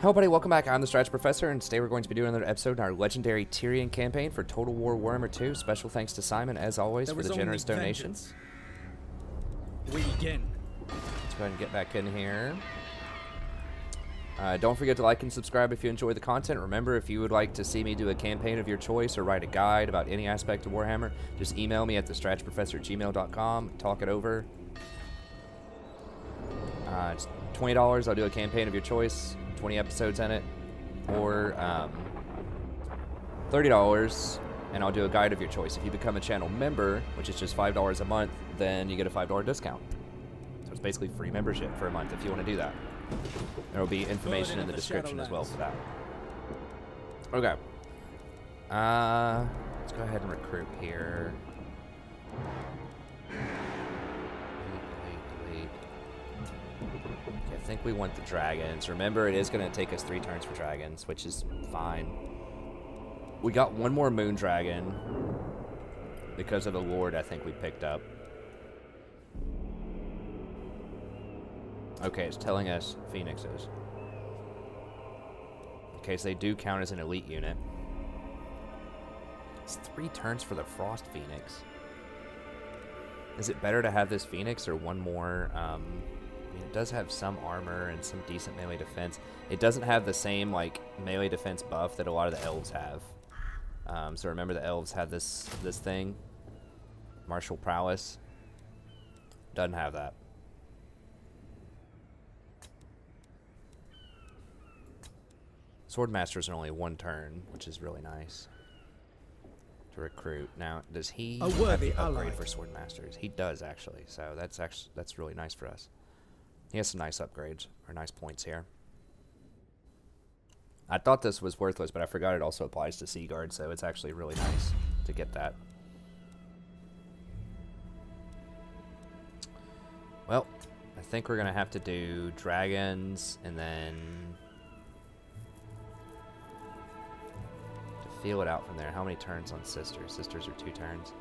Hello everybody, welcome back. I'm the Strategy Professor, and today we're going to be doing another episode in our legendary Tyrion campaign for Total War Warhammer 2. Special thanks to Simon, as always, for the generous donations. We begin. Let's go ahead and get back in here. Don't forget to like and subscribe if you enjoy the content. Remember, if you would like to see me do a campaign of your choice or write a guide about any aspect of Warhammer, just email me at thestrategyprofessor@gmail.com, talk it over. It's $20, I'll do a campaign of your choice, 20 episodes in it, or $30, and I'll do a guide of your choice. If you become a channel member, which is just $5 a month, then you get a $5 discount. So it's basically free membership for a month if you want to do that. There will be information in the description as well for that. Okay. Let's go ahead and recruit here. Delete. Okay, I think we want the dragons. Remember, it is going to take us 3 turns for dragons, which is fine. We got one more moon dragon because of the lord I think we picked up. Okay, it's telling us phoenixes. Okay, so they do count as an elite unit. It's 3 turns for the frost phoenix. Is it better to have this phoenix or one more? I mean, it does have some armor and some decent melee defense. It doesn't have the same like melee defense buff that a lot of the elves have. So remember, the elves had this thing, martial prowess. Doesn't have that. Swordmasters are only 1 turn, which is really nice to recruit. Now, does he have the upgrade for Swordmasters? He does, actually. So that's really nice for us. He has some nice upgrades, or nice points here. I thought this was worthless, but I forgot it also applies to Sea Guard, so it's actually really nice to get that. Well, I think we're going to have to do dragons, and then feel it out from there. How many turns on sisters? Sisters are 2 turns.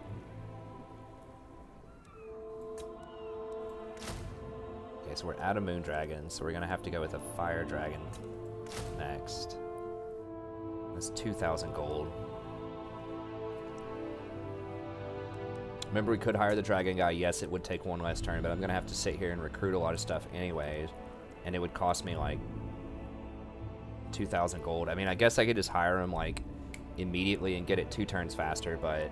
Okay, so we're out of moon dragons, so we're gonna have to go with a fire dragon next. That's 2,000 gold. Remember, we could hire the dragon guy. Yes, it would take 1 less turn, but I'm gonna have to sit here and recruit a lot of stuff anyways, and it would cost me like 2,000 gold. I mean, I guess I could just hire him like immediately and get it 2 turns faster, but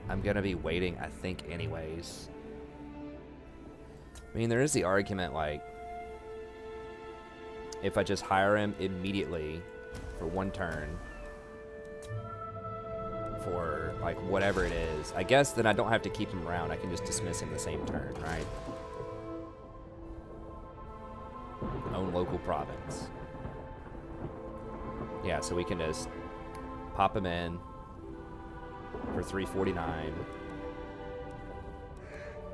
I'm gonna be waiting, I think, anyways. I mean, there is the argument, like, if I just hire him immediately for 1 turn for, like, whatever it is, I guess then I don't have to keep him around. I can just dismiss him the same turn, right? Own local province. Yeah, so we can just pop him in for 349.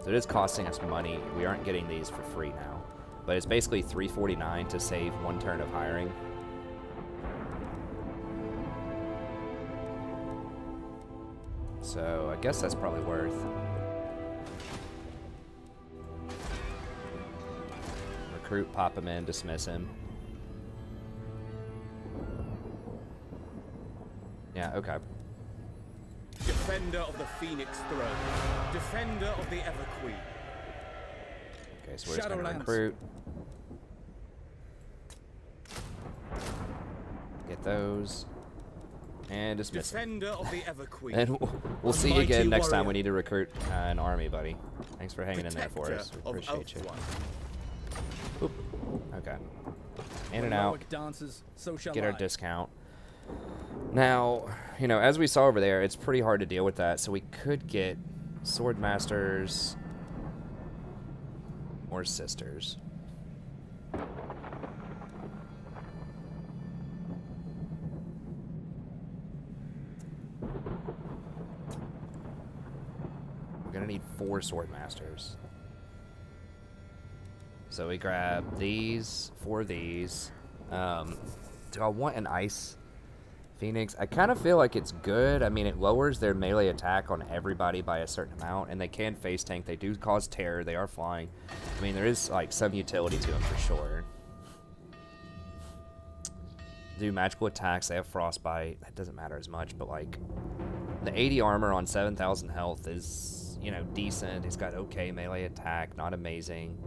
So it is costing us money. We aren't getting these for free now, but it's basically 349 to save 1 turn of hiring. So I guess that's probably worth. Recruit, pop him in, dismiss him. Yeah, okay. Defender of the Phoenix Throne. Defender of the Ever Queen. Okay, so we're just going to recruit. Get those. And dismiss Defender of the Ever Queen. And we'll see you again next time we need to recruit an army, buddy. Thanks for hanging in there for us. We appreciate you. Oop. Okay. In and out. Get our discount. Now, you know, as we saw over there, it's pretty hard to deal with that, so we could get Swordmasters or Sisters. We're gonna need 4 Swordmasters. So we grab these, 4 of these. Do I want an Ice Phoenix? I kind of feel like it's good. I mean, it lowers their melee attack on everybody by a certain amount, and they can face tank. They do cause terror. They are flying. I mean, there is like some utility to them for sure. do magical attacks. They have frostbite. That doesn't matter as much, but like the 80 armor on 7,000 health is, you know, decent. He's got okay melee attack, not amazing,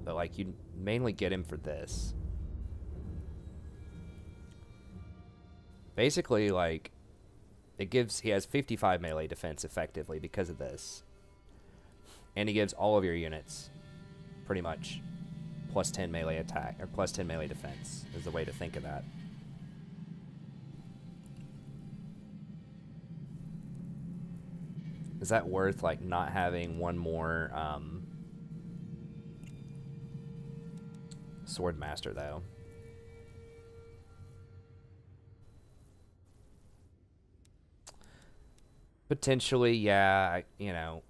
but like you mainly get him for this. Basically, like he has 55 melee defense effectively because of this, and he gives all of your units pretty much plus 10 melee attack or plus 10 melee defense is the way to think of that. Is that worth like not having one more sword master though? Potentially, yeah. You know,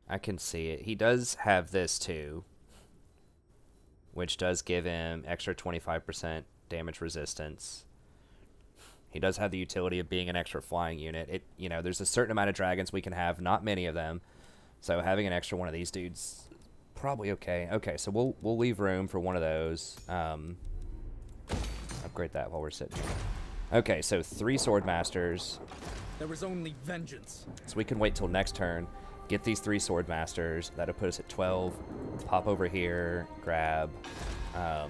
I can see it. He does have this too, which does give him extra 25% damage resistance. He does have the utility of being an extra flying unit. You know, there's a certain amount of dragons we can have, not many of them. So having an extra one of these dudes is probably okay. Okay, so we'll leave room for one of those. Upgrade that while we're sitting here. Okay, so 3 sword masters. There is only vengeance. So we can wait till next turn, get these 3 sword masters. That'll put us at 12. Pop over here, grab. I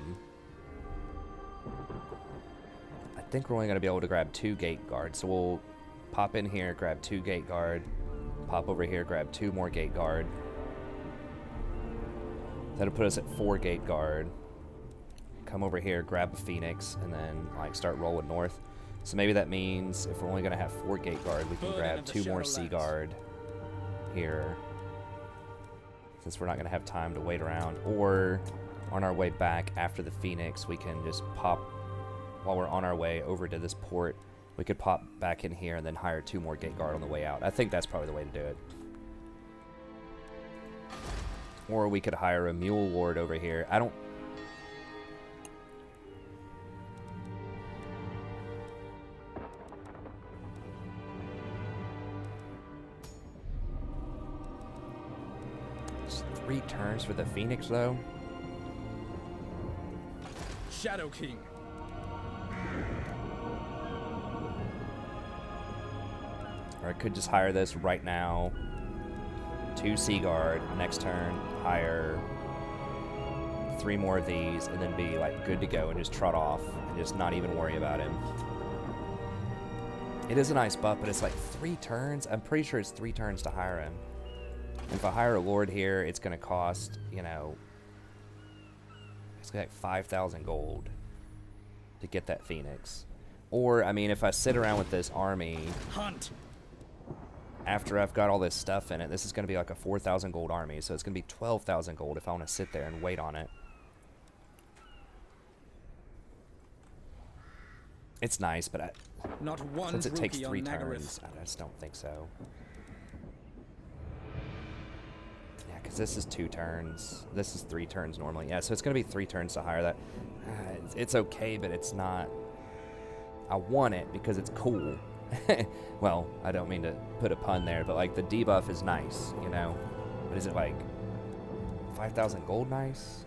think we're only going to be able to grab 2 gate guards. So we'll pop in here, grab 2 gate guard. Pop over here, grab 2 more gate guard. That'll put us at 4 gate guard. Come over here, grab a phoenix, and then like start rolling north. So maybe that means if we're only going to have 4 gate guard, we can grab 2 more sea guard here, since we're not going to have time to wait around. Or on our way back after the phoenix, we can just pop, while we're on our way over to this port, we could pop back in here and then hire 2 more gate guard on the way out. I think that's probably the way to do it. Or we could hire a mule lord over here. I don't... It's 3 turns for the phoenix though. Shadow King. Or I could just hire this right now. 2 sea guard. Next turn, hire 3 more of these, and then be like good to go and just trot off and just not even worry about him. It is a nice buff, but it's like 3 turns. I'm pretty sure it's 3 turns to hire him. And if I hire a lord here, it's going to cost, you know, it's like 5,000 gold to get that phoenix. Or, I mean, if I sit around with this army, Hunt. After I've got all this stuff in it, this is going to be like a 4,000 gold army, so it's going to be 12,000 gold if I want to sit there and wait on it. It's nice, but Not one since it takes rookie 3 on turns, I just don't think so. Yeah, because this is 2 turns. This is 3 turns normally. Yeah, so it's going to be 3 turns to hire that. It's okay, but it's not... I want it because it's cool. Well, I don't mean to put a pun there, but like the debuff is nice, you know? But is it like 5,000 gold nice?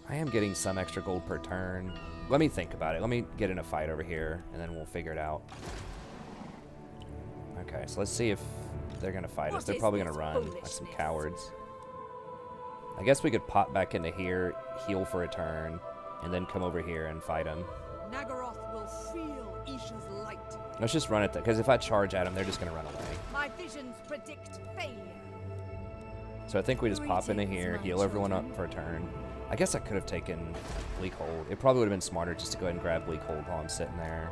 I am getting some extra gold per turn. Let me think about it. Let me get in a fight over here, and then we'll figure it out. Okay, so let's see if they're going to fight us. They're probably going to run like some cowards. I guess we could pop back into here, heal for a turn, and then come over here and fight them. Nagaroth will feel Isha's light. Let's just run it, because if I charge at them, they're just going to run away. My visions predict failure. So I think we just pop into here, heal everyone up for a turn. I guess I could have taken Bleak Hold. It probably would have been smarter just to go ahead and grab Bleak Hold while I'm sitting there.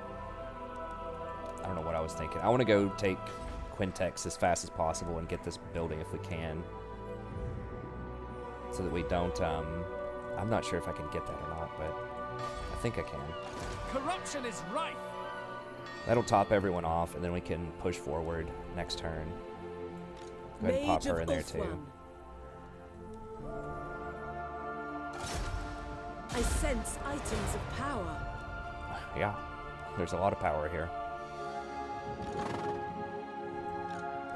I don't know what I was thinking. I want to go take Quintex as fast as possible and get this building if we can. So that we don't, I'm not sure if I can get that or not, but I think I can. Corruption is rife. That'll top everyone off, and then we can push forward next turn. Go ahead and pop her in there too. I sense items of power. Yeah, there's a lot of power here.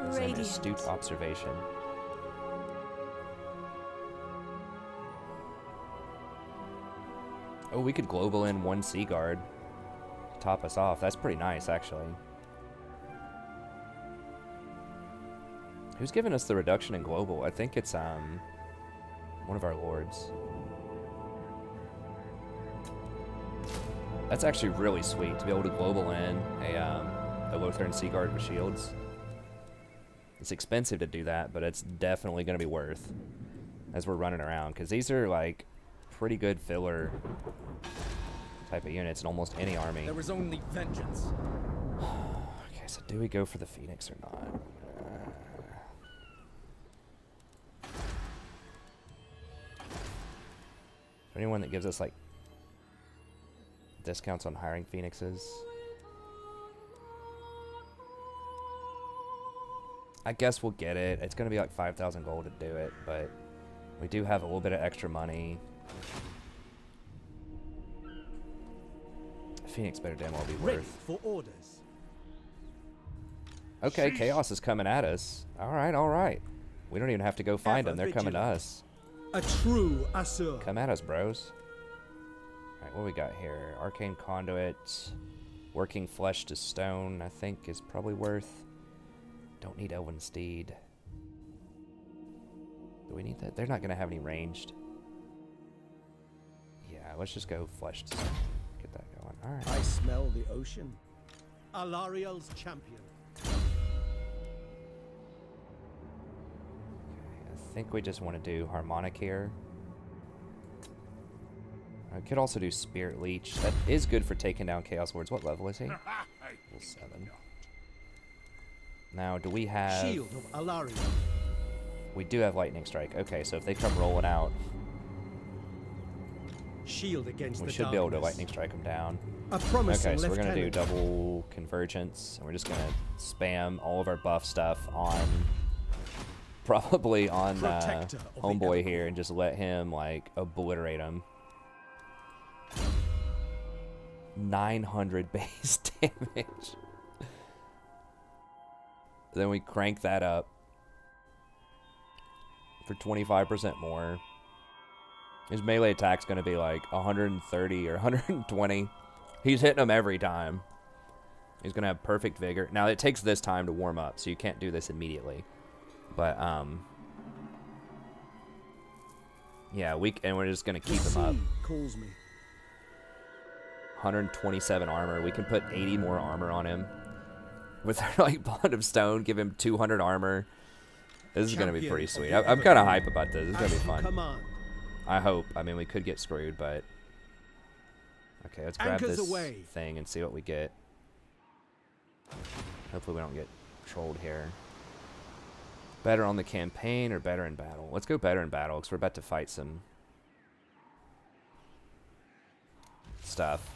It's an astute observation. Oh, we could global in 1 Sea Guard to top us off. That's pretty nice, actually. Who's giving us the reduction in global? I think it's one of our lords. That's actually really sweet to be able to global in a Lothran Sea Guard with shields. It's expensive to do that, but it's definitely going to be worth as we're running around, because these are like pretty good filler type of units in almost any army. There is only vengeance. Okay, so do we go for the Phoenix or not? Anyone that gives us like discounts on hiring Phoenixes? I guess we'll get it. It's going to be like 5,000 gold to do it, but we do have a little bit of extra money. Phoenix better damn well be worth. For orders. Okay, Chaos is coming at us. All right, all right. We don't even have to go find them. They're coming to us. A true Asur. Come at us, bros. Alright, what we got here? Arcane Conduit. Working Flesh to Stone, I think, is probably worth. Don't need Elven Steed. Do we need that? They're not going to have any ranged. Yeah, let's just go Flesh to Stone. Get that going. Alright. I smell the ocean. Alariel's champion. I think we just want to do Harmonic here. I could also do Spirit Leech. That is good for taking down Chaos Lords. What level is he? Level 7. Now, do we have... Shield of Alariel. We do have Lightning Strike. Okay, so if they come rolling out, Shield against we should be able to Lightning Strike them down. Okay, so we're going to do double Convergence, and we're just going to spam all of our buff stuff on... Probably on Homeboy here, and just let him, like, obliterate him. 900 base damage. Then we crank that up for 25% more. His melee attack's going to be like 130 or 120. He's hitting them every time. He's going to have perfect vigor. Now, it takes this time to warm up, so you can't do this immediately. But, yeah, and we're just going to keep him up. Calls me. 127 armor. We can put 80 more armor on him. With our, like, Bond of Stone, give him 200 armor. This is going to be pretty sweet. I'm kind of hype about this. This is going to be fun. I hope. I mean, we could get screwed, but... Okay, let's grab this thing and see what we get. Hopefully we don't get trolled here. Better on the campaign or better in battle? Let's go better in battle, because we're about to fight some stuff.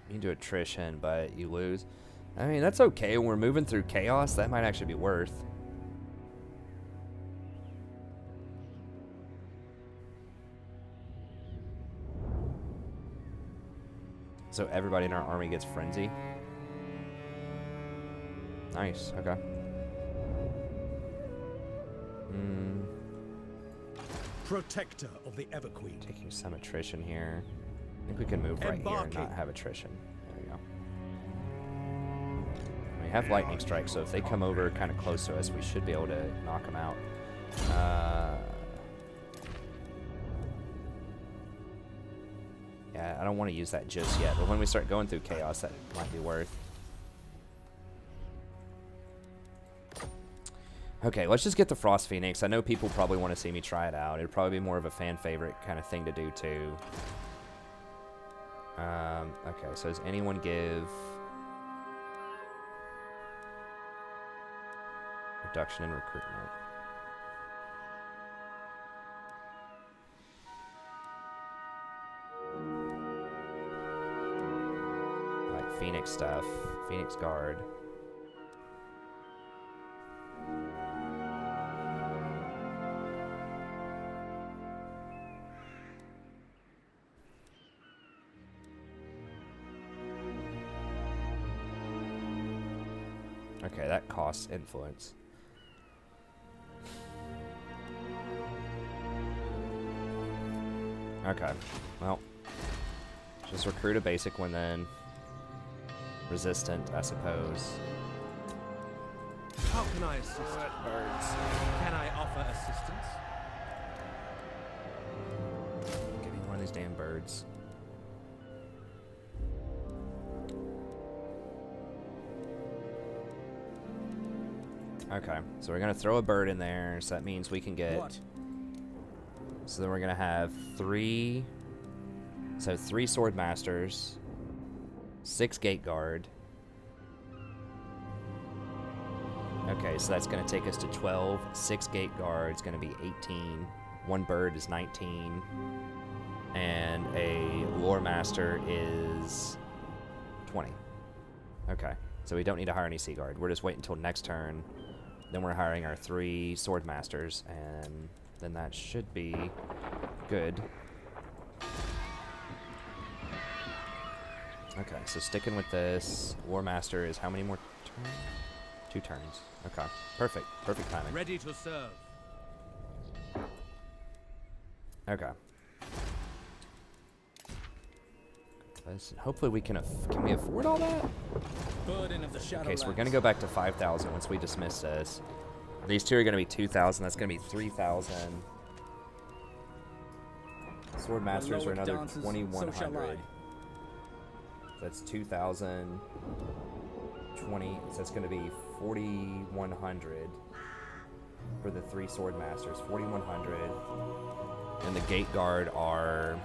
You can do attrition, but you lose. I mean, that's okay. When we're moving through chaos, that might actually be worth. So everybody in our army gets frenzy. Nice, okay. Protector of the Everqueen. Taking some attrition here. I think we can move right here and not have attrition. There we go. We have lightning strike, so if they come over kind of close to us, we should be able to knock them out. Yeah, I don't want to use that just yet, but when we start going through chaos, that might be worth. Okay, let's just get the Frost Phoenix. I know people probably want to see me try it out. It'd probably be more of a fan favorite kind of thing to do too. Okay, so does anyone give reduction in recruitment? Like Phoenix stuff, Phoenix Guard. Okay, that costs influence. Okay, well, just recruit a basic one then. Resistant, I suppose. How can I assist? Birds. Can I offer assistance? Give me one of these damn birds. Okay, so we're gonna throw a bird in there, so that means we can get... What? So then we're gonna have 3 sword masters, 6 gate guard. Okay, so that's gonna take us to 12, 6 gate guard, it's gonna be 18, 1 bird is 19, and a lore master is 20. Okay, so we don't need to hire any sea guard, we're just waiting until next turn. Then we're hiring our 3 sword masters, and then that should be good. Okay, so sticking with this. War Master is how many more turns? 2 turns. Okay, perfect. Perfect timing. Ready to serve. Okay. Hopefully we can we afford all that? Burden of the Okay, so we're gonna go back to 5,000 once we dismiss this. These 2 are gonna be 2,000. That's gonna be 3,000. Sword Masters are another 2,100. That's 2,000. 20. So that's gonna be 4,100 for the 3 Sword Masters. 4,100. And the Gate Guard are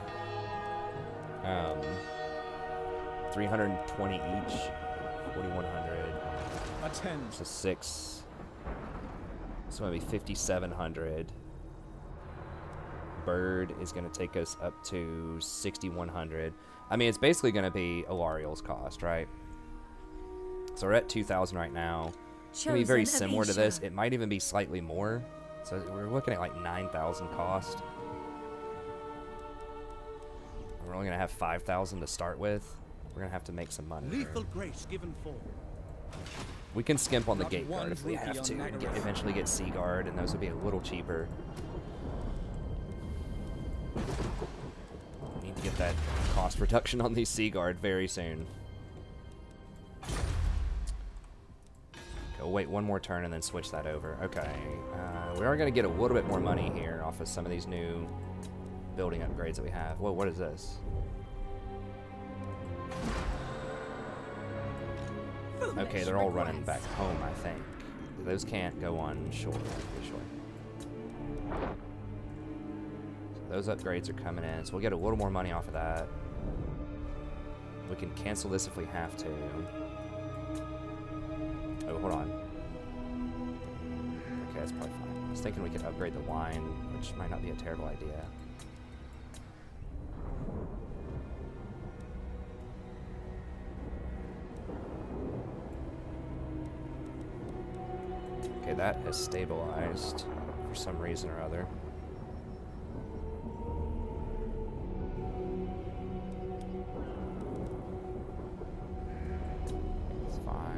320 each. 4,100. Attend. So 6. So maybe 5,700. Bird is going to take us up to 6,100. I mean, it's basically going to be Ilariel's cost, right? So we're at 2,000 right now. It's going to be very similar to this. It might even be slightly more. So we're looking at like 9,000 cost. We're only going to have 5,000 to start with. We're going to have to make some money. Lethal grace given for. We can skimp on the Gate Guard if we have to, and eventually get Sea Guard, and those would be a little cheaper. We need to get that cost reduction on these Sea Guard very soon. Go wait one more turn and then switch that over. Okay, we are going to get a little bit more money here off of some of these new building upgrades that we have. Whoa, what is this? Okay, they're all running back home, I think. Those can't go on shore, usually. So those upgrades are coming in, so we'll get a little more money off of that. We can cancel this if we have to. Oh, hold on. Okay, that's probably fine. I was thinking we could upgrade the wine, which might not be a terrible idea. Okay, that has stabilized for some reason or other. It's fine.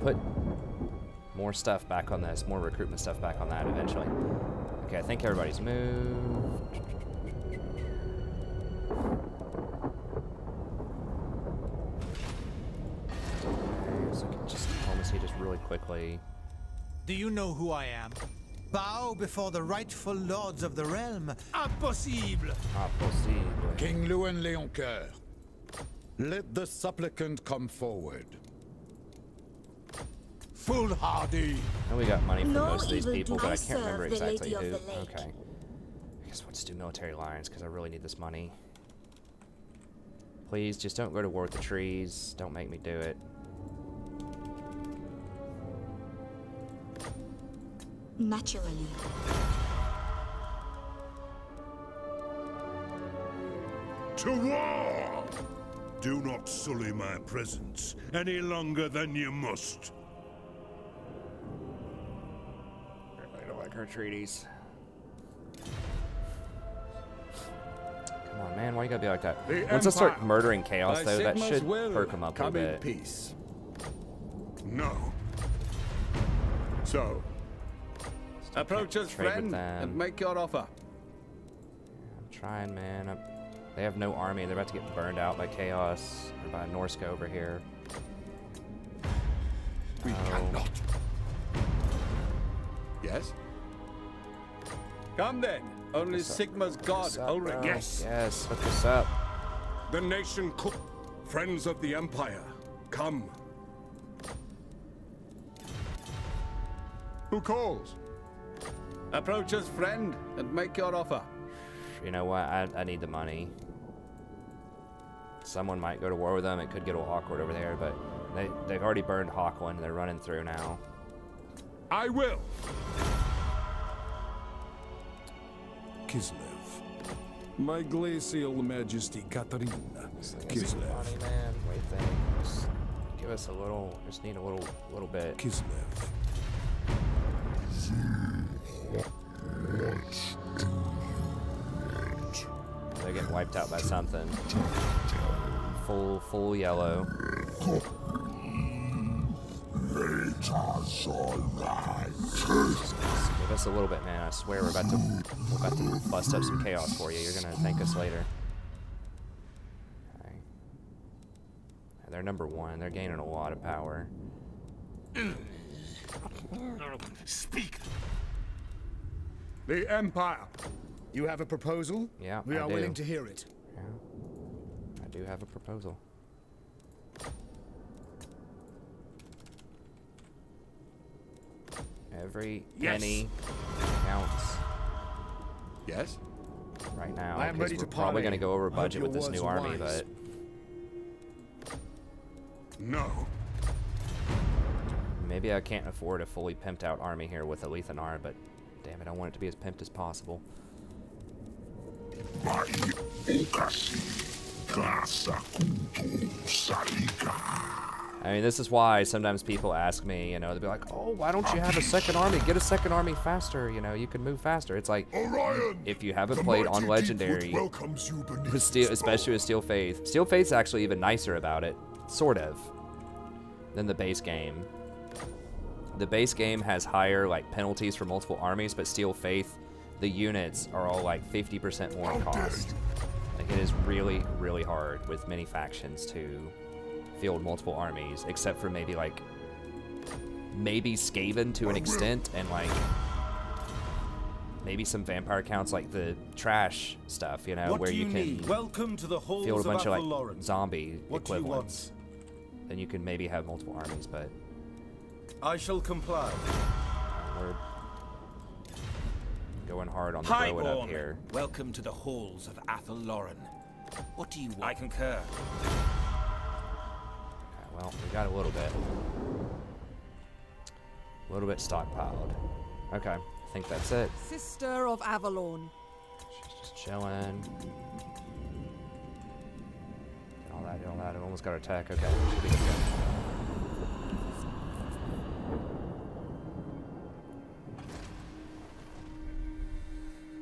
Put more stuff back on this, more recruitment stuff back on that eventually. Okay, I think everybody's moved. Okay, so I can just diplomacy just really quickly. Do you know who I am? Bow before the rightful lords of the realm. Impossible! Impossible. King Lewin Leoncoeur, let the supplicant come forward. Foolhardy! And we got money from No most of these evil people, do but I I can't remember serve the exactly Lady who. of the Lake. Okay. I guess we'll just do military alliance because I really need this money. Please, just don't go to war with the trees. Don't make me do it. Naturally. To war! Do not sully my presence any longer than you must. I don't like our treaties. Come on, man. Why you gotta be like that? The Once I start Empire, murdering chaos, by though, that Sigma's should will, perk them up a come little in bit. peace. No. So, approach us, trade with friend, them. and make your offer. I'm trying, man. They have no army. They're about to get burned out by chaos or by Norska over here. We cannot. Yes? Come then. Only Sigma's god, Ulrich. Yes. Yes, hook this up. The nation friends of the Empire, come. Who calls? Approach us, friend, and make your offer. You know what? I need the money. Someone might go to war with them. It could get a little awkward over there, but they've already burned Hawkwind. They're running through now. I will. Kislev. My glacial majesty Katarina. Kislev. Money, man. Wait, Just give us a little. Just need a little bit. Kislev. They're getting wiped out by something. Full yellow. Just give us a little bit, man. I swear we're about to bust up some chaos for you. You're gonna thank us later. Okay. They're number 1. They're gaining a lot of power. Speak. The Empire. You have a proposal? Yeah, We I are do. willing to hear it. Yeah. I do have a proposal. Every penny counts Yes? right now. I am 'cause ready we're to probably parley. going to go over I hope budget your with this words new are army, wise. but No. maybe I can't afford a fully pimped out army here with a Lethanar, but damn it, I want it to be as pimped as possible. I mean, this is why sometimes people ask me, you know, they'll be like, oh, why don't you have a second army? Get a second army faster, you know, you can move faster. It's like, Orion, if you haven't the played mighty on Legendary, Deepwood welcomes you beneath with Steel, its especially with Steel Faith. Steel Faith's actually even nicer about it, sort of, than the base game. The base game has higher like penalties for multiple armies, but Steel Faith, the units are all like 50% more in cost. Like it is really, really hard with many factions to field multiple armies, except for maybe Skaven to an extent, and like maybe some vampire counts like the trash stuff, you know, What where do you you can need? Welcome to the halls field a of bunch of like Athaloran. zombie What do you equivalents. Then you can maybe have multiple armies, but I shall comply. we're going hard on the bow it up here. Welcome to the halls of Athaloran. What do you want? I concur. Okay, well, we got a little bit. A little bit stockpiled. Okay, I think that's it. Sister of Avalon. She's just chilling. Get all that. I almost got our attack. Okay, should be good to go.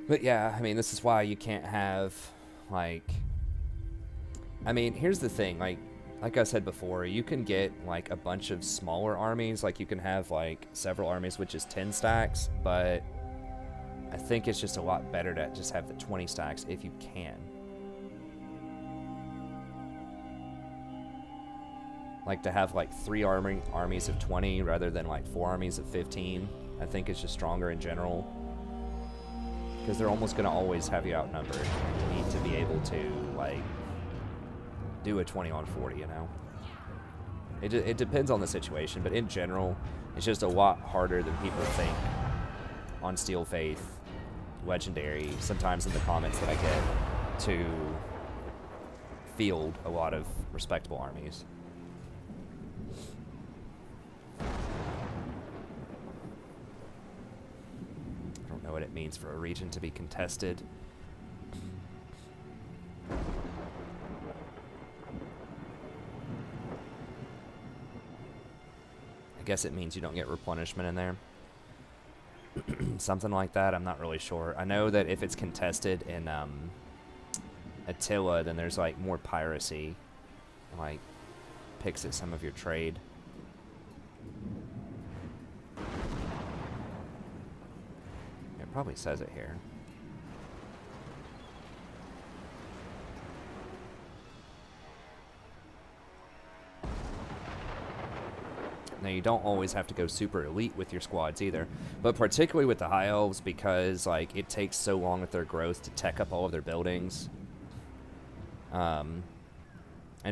But yeah, I mean, this is why you can't have, like... I mean, here's the thing, like I said before, you can get, like, a bunch of smaller armies, like, you can have, like, several armies, which is 10 stacks, but I think it's just a lot better to just have the 20 stacks if you can. Like, to have, like, 3 armies of 20 rather than, like, 4 armies of 15, I think it's just stronger in general. Because they're almost going to always have you outnumbered. You need to be able to, like, do a 20 on 40, you know? It depends on the situation, but in general, it's just a lot harder than people think on Steel Faith, Legendary, sometimes in the comments that I get, to field a lot of respectable armies. I don't know what it means for a region to be contested. guess it means you don't get replenishment in there. Something like that, I'm not really sure. I know that if it's contested in Attila, then there's like more piracy. Like, picks at some of your trade. It probably says it here. Now, you don't always have to go super elite with your squads either, but particularly with the High Elves, because like it takes so long with their growth to tech up all of their buildings, and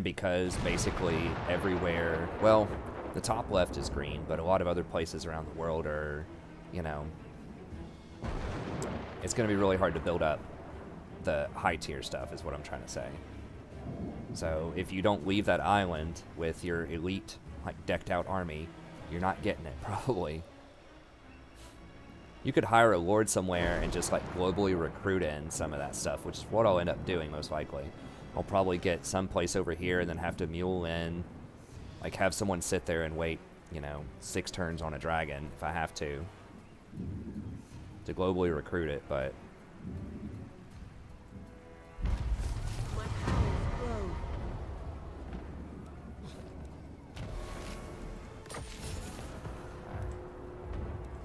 because basically everywhere, well, the top left is green, but a lot of other places around the world are, you know, it's going to be really hard to build up the high tier stuff, is what I'm trying to say. So if you don't leave that island with your elite, like, decked out army, you're not getting it, probably. You could hire a lord somewhere and just, like, globally recruit in some of that stuff, which is what I'll end up doing, most likely. I'll probably get some place over here and then have to mule in, like, have someone sit there and wait, you know, 6 turns on a dragon, if I have to globally recruit it, but...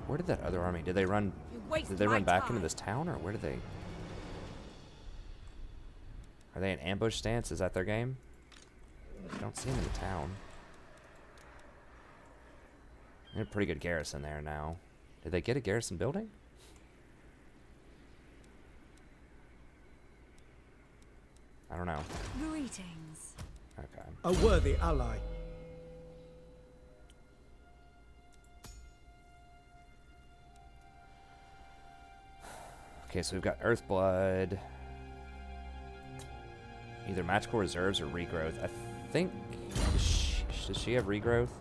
Where did that other army? Did they run? Did they run back into this town, or where did they? Are they in ambush stance? Is that their game? I don't see them in the town. They're a pretty good garrison there now. Did they get a garrison building? I don't know. Greetings. Okay. A worthy ally. Okay, so we've got Earthblood. Either magical reserves or regrowth. I think... Does she have regrowth?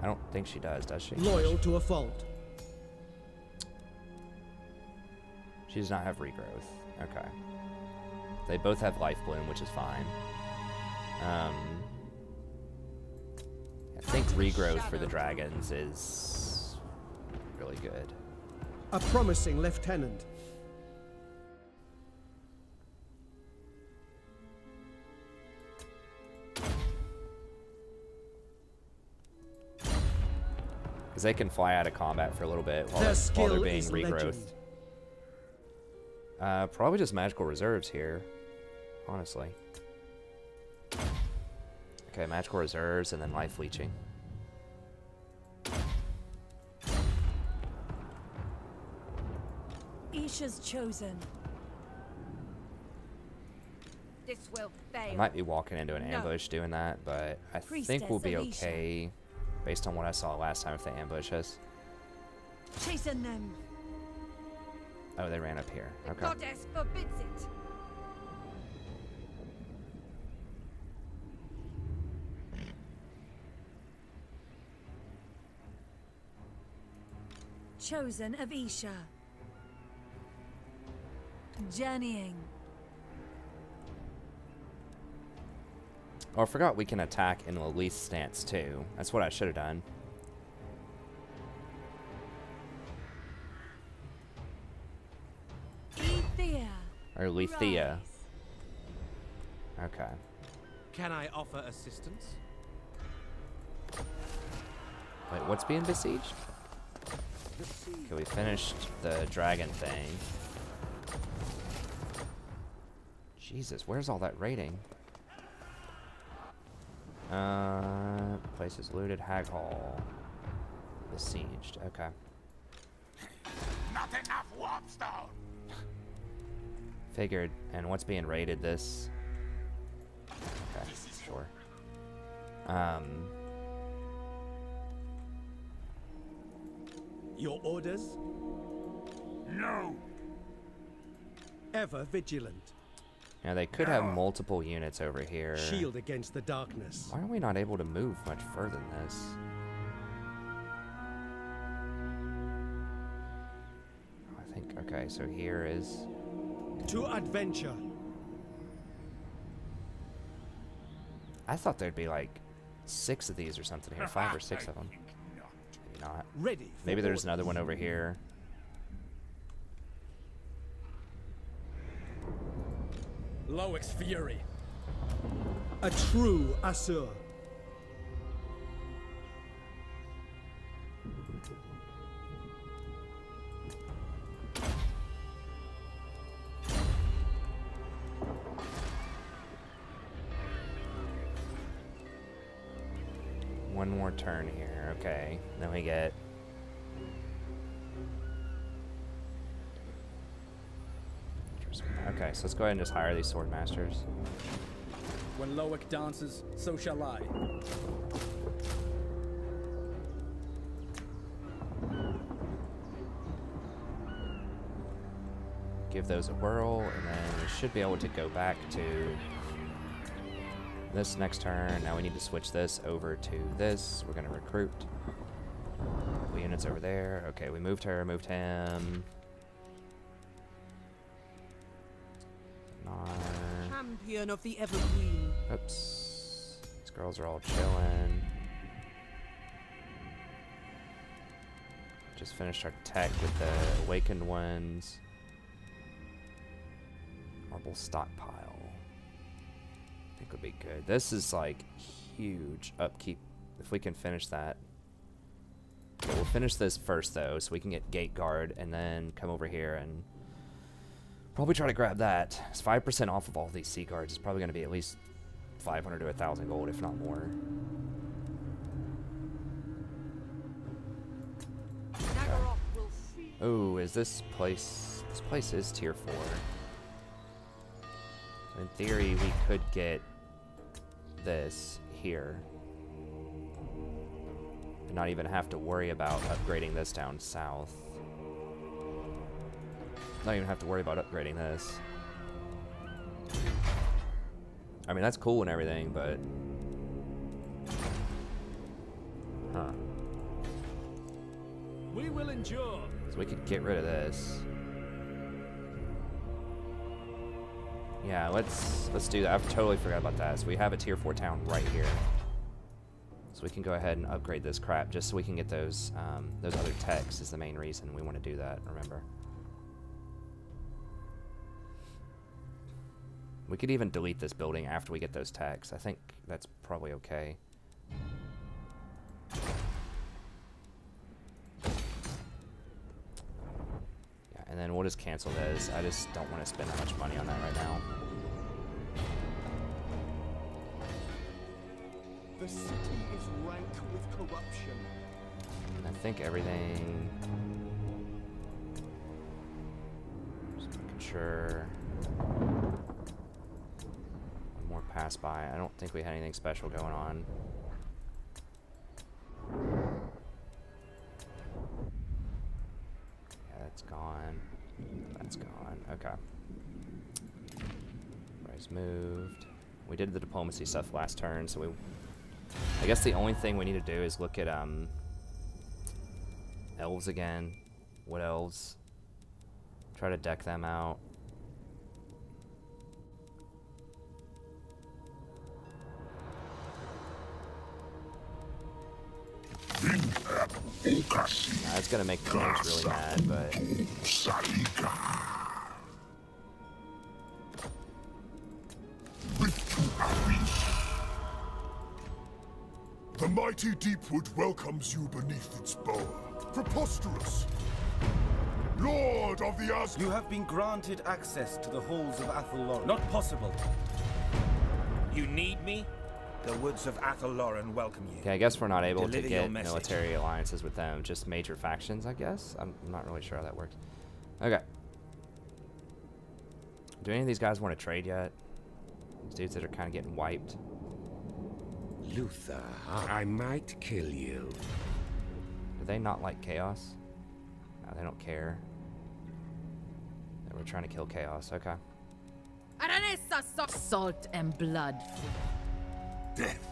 I don't think she does she? Loyal to a fault. She does not have regrowth. Okay. They both have life bloom, which is fine. I think regrowth for the dragons is really good. A promising lieutenant. Because they can fly out of combat for a little bit while they're being regrowth. Probably just magical reserves here, honestly. Okay, magical reserves and then life leeching. Isha's chosen. This will fail. I might be walking into an ambush doing that, but I think we'll be okay based on what I saw last time if they ambush us. Chasing them. Oh, they ran up here. The Okay. goddess forbids it. Chosen of Isha. Journeying. Oh, I forgot we can attack in the least stance too. That's what I should have done. Ethia. Or Lethea. Okay. Can I offer assistance? Wait, what's being besieged? Okay, we finished the dragon thing. Jesus, where's all that raiding? Place is looted, Hag Hall. Besieged, okay. Not enough warpstone. Figured. And what's being raided this? Okay, sure. Your orders? No. Ever vigilant. Now they could have multiple units over here. Shield against the darkness. Why are we not able to move much further than this? I think, okay, so here is... To adventure. I thought there'd be like 6 of these or something here, 5 or 6 of them. not. Ready for Maybe there's orders. another one over here. Loic's fury. A true Asur. One more turn here. Okay. Then we get... Okay, so let's go ahead and just hire these sword masters. When Loic dances, so shall I. Give those a whirl, and then we should be able to go back to this next turn. Now we need to switch this over to this. We're going to recruit. Couple units over there. Okay, we moved her, moved him. Champion of the Evergreen. Oops. These girls are all chilling. Just finished our tech with the awakened ones. Marble stockpile. I think would be good. This is like huge upkeep. If we can finish that. Okay, we'll finish this first though, so we can get gate guard and then come over here and probably try to grab that. It's 5% off of all these sea guards. It's probably going to be at least 500 to 1,000 gold, if not more. Oh, is this place... This place is tier 4. So in theory, we could get this here. And not even have to worry about upgrading this down south. Not even have to worry about upgrading this. I mean, that's cool and everything, but... Huh. We will endure. So we could get rid of this. Yeah, let's do that. I totally forgot about that. So we have a tier 4 town right here. So we can go ahead and upgrade this crap just so we can get those other techs is the main reason we want to do that, remember. We could even delete this building after we get those techs. I think that's probably okay. Yeah, and then we'll just cancel this. I just don't want to spend that much money on that right now. The city is rank with corruption. And I think everything... Just making sure... More pass by. I don't think we had anything special going on. Yeah, that's gone. That's gone. Okay. Rise moved. We did the diplomacy stuff last turn, so we... I guess the only thing we need to do is look at elves again. What elves? Try to deck them out. Nah, that's gonna make the elves really mad, but... The mighty Deepwood welcomes you beneath its bower. Preposterous! Lord of the As... You have been granted access to the halls of Athelloren. Not possible. You need me? The woods of Athelloren welcome you. Okay, I guess we're not able Deliver to your get message. military alliances with them, just major factions, I guess? I'm not really sure how that works. Okay. Do any of these guys want to trade yet? These dudes that are kind of getting wiped. Luther, I might kill you. Do they not like chaos? No, they don't care. They were trying to kill chaos. Okay. Salt and blood. Death.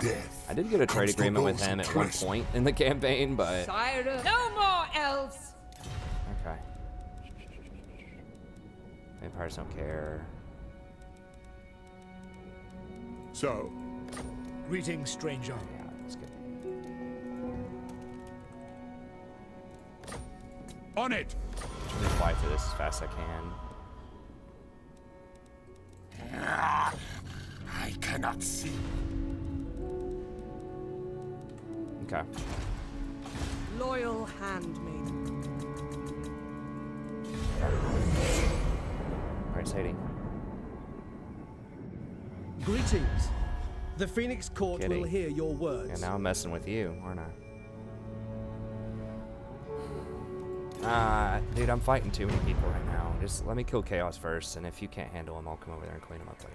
Death. I did get a trade agreement with him at one point in the campaign, but... No more elves! Okay. Vampires don't care. So, greetings, stranger. Yeah, that's good. On it! Let me fly through this as fast as I can. I cannot see. Okay. Loyal handmaiden. Alright, Sadie. Greetings. The Phoenix Court Kitty. will hear your words. And now I'm messing with you, aren't I? Dude, I'm fighting too many people right now. Just let me kill Chaos first, and if you can't handle them, I'll come over there and clean them up later.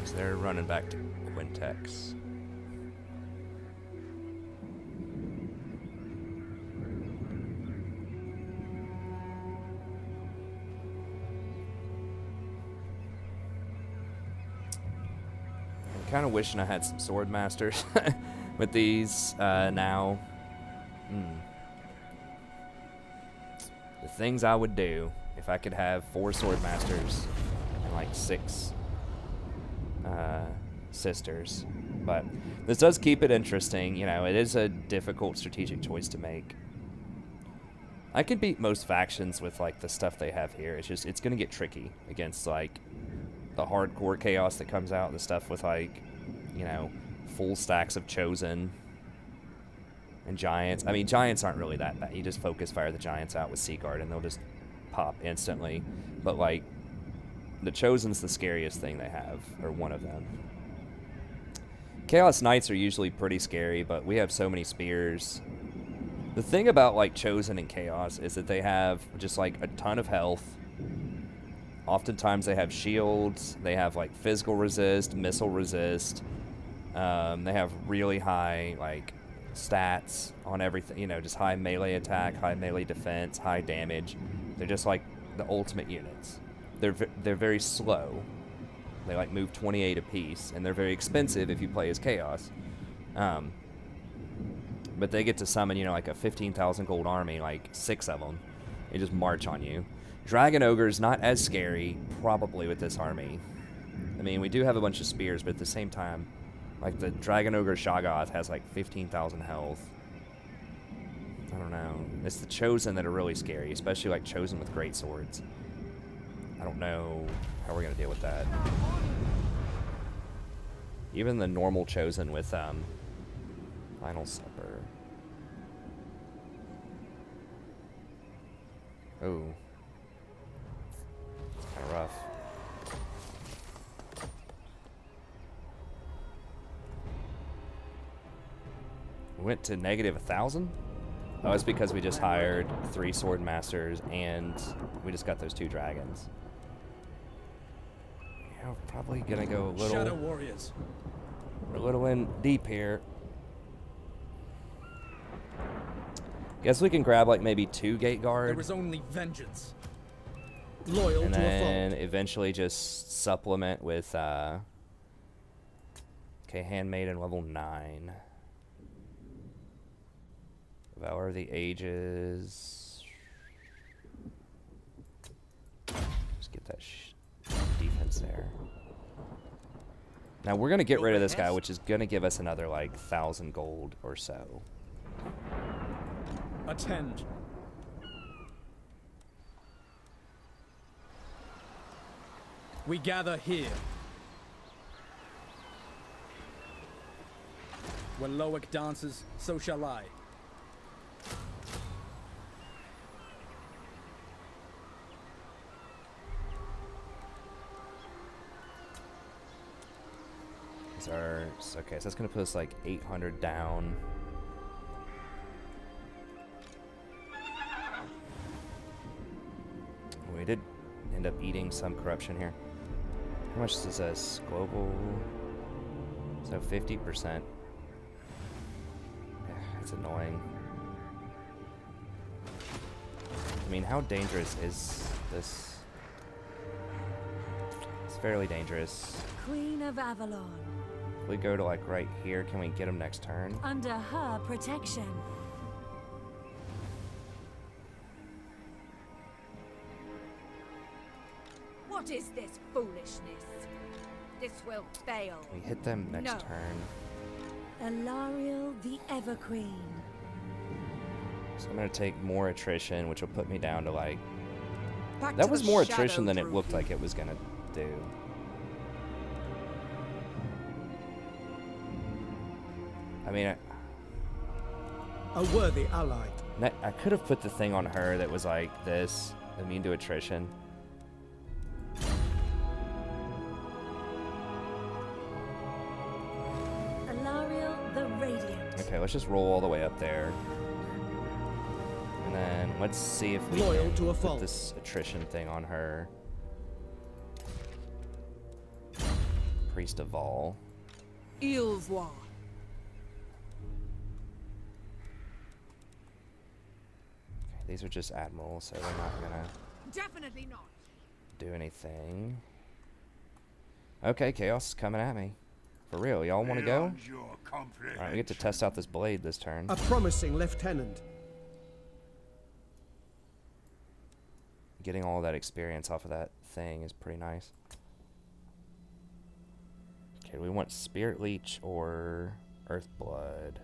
So they're running back to Quintex. Kind of wishing I had some sword masters with these now. The things I would do if I could have 4 sword masters and like 6 sisters. But this does keep it interesting. You know, it is a difficult strategic choice to make. I could beat most factions with like the stuff they have here. It's just, it's gonna get tricky against like the hardcore chaos that comes out, the stuff with like, you know, full stacks of chosen and giants. I mean, giants aren't really that bad. You just focus fire the giants out with Seaguard and they'll just pop instantly. But like, the chosen's the scariest thing they have, or one of them. Chaos Knights are usually pretty scary, but we have so many spears. The thing about like chosen and chaos is that they have just like a ton of health. Oftentimes they have shields, they have like physical resist, missile resist, they have really high like stats on everything, you know, just high melee attack, high melee defense, high damage. They're just like the ultimate units. They're very slow. They like move 28 apiece, and they're very expensive if you play as chaos. But they get to summon, you know, like a 15,000 gold army, like 6 of them. They just march on you. Dragon Ogre's not as scary, probably, with this army. I mean, we do have a bunch of spears, but at the same time, like, the Dragon Ogre Shoggoth has, like, 15,000 health. I don't know. It's the Chosen that are really scary, especially, like, Chosen with great swords. I don't know how we're going to deal with that. Even the normal Chosen with, Final Supper. Oh. Kind of rough. We went to negative 1,000? Oh, it's because we just hired 3 sword masters and we just got those 2 dragons. Yeah, we're probably gonna go a little. Shadow Warriors. We're a little in deep here. Guess we can grab like maybe 2 gate guard. There is only vengeance. Loyal and to a then fault. eventually just supplement with okay, handmaiden level 9. Valor of the Ages. Just get that defense there. Now we're gonna get rid of this guy, which is gonna give us another like 1,000 gold or so. Attend. We gather here. When Loic dances, so shall I. Okay, so that's gonna put us like 800 down. We did end up eating some corruption here. How much is this global? So 50%. It's annoying. I mean, how dangerous is this? It's fairly dangerous. Queen of Avalon. If we go to like right here, can we get him next turn? Under her protection. What is this foolishness? This will fail. We hit them next turn. Alariel the Everqueen. So I'm gonna take more attrition, which will put me down to like. Back That to was the more shadow attrition than it trophy. looked like it was gonna do. I mean, A worthy ally. I could have put the thing on her that was like this, immune to attrition. Alariel the Radiant. Okay, let's just roll all the way up there. And then let's see if we Loyal can to a put fault. this attrition thing on her. Priest of Vol. Ilvoir. Okay, these are just admirals, so they're not gonna Definitely not. do anything. Okay, Chaos is coming at me. For real, y'all want to go? Alright, we get to test out this blade this turn. A promising lieutenant. Getting all that experience off of that thing is pretty nice. Okay, we want Spirit Leech or Earthblood.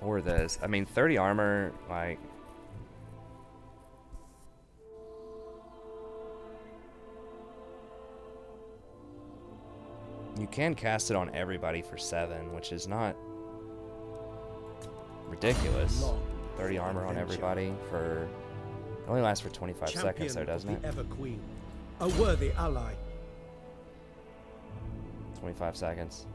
Or this. I mean, 30 armor, like... You can cast it on everybody for 7, which is not ridiculous. 30 armor on everybody for... It only lasts for 25 seconds though, doesn't it? Everqueen. A worthy ally. 25 seconds.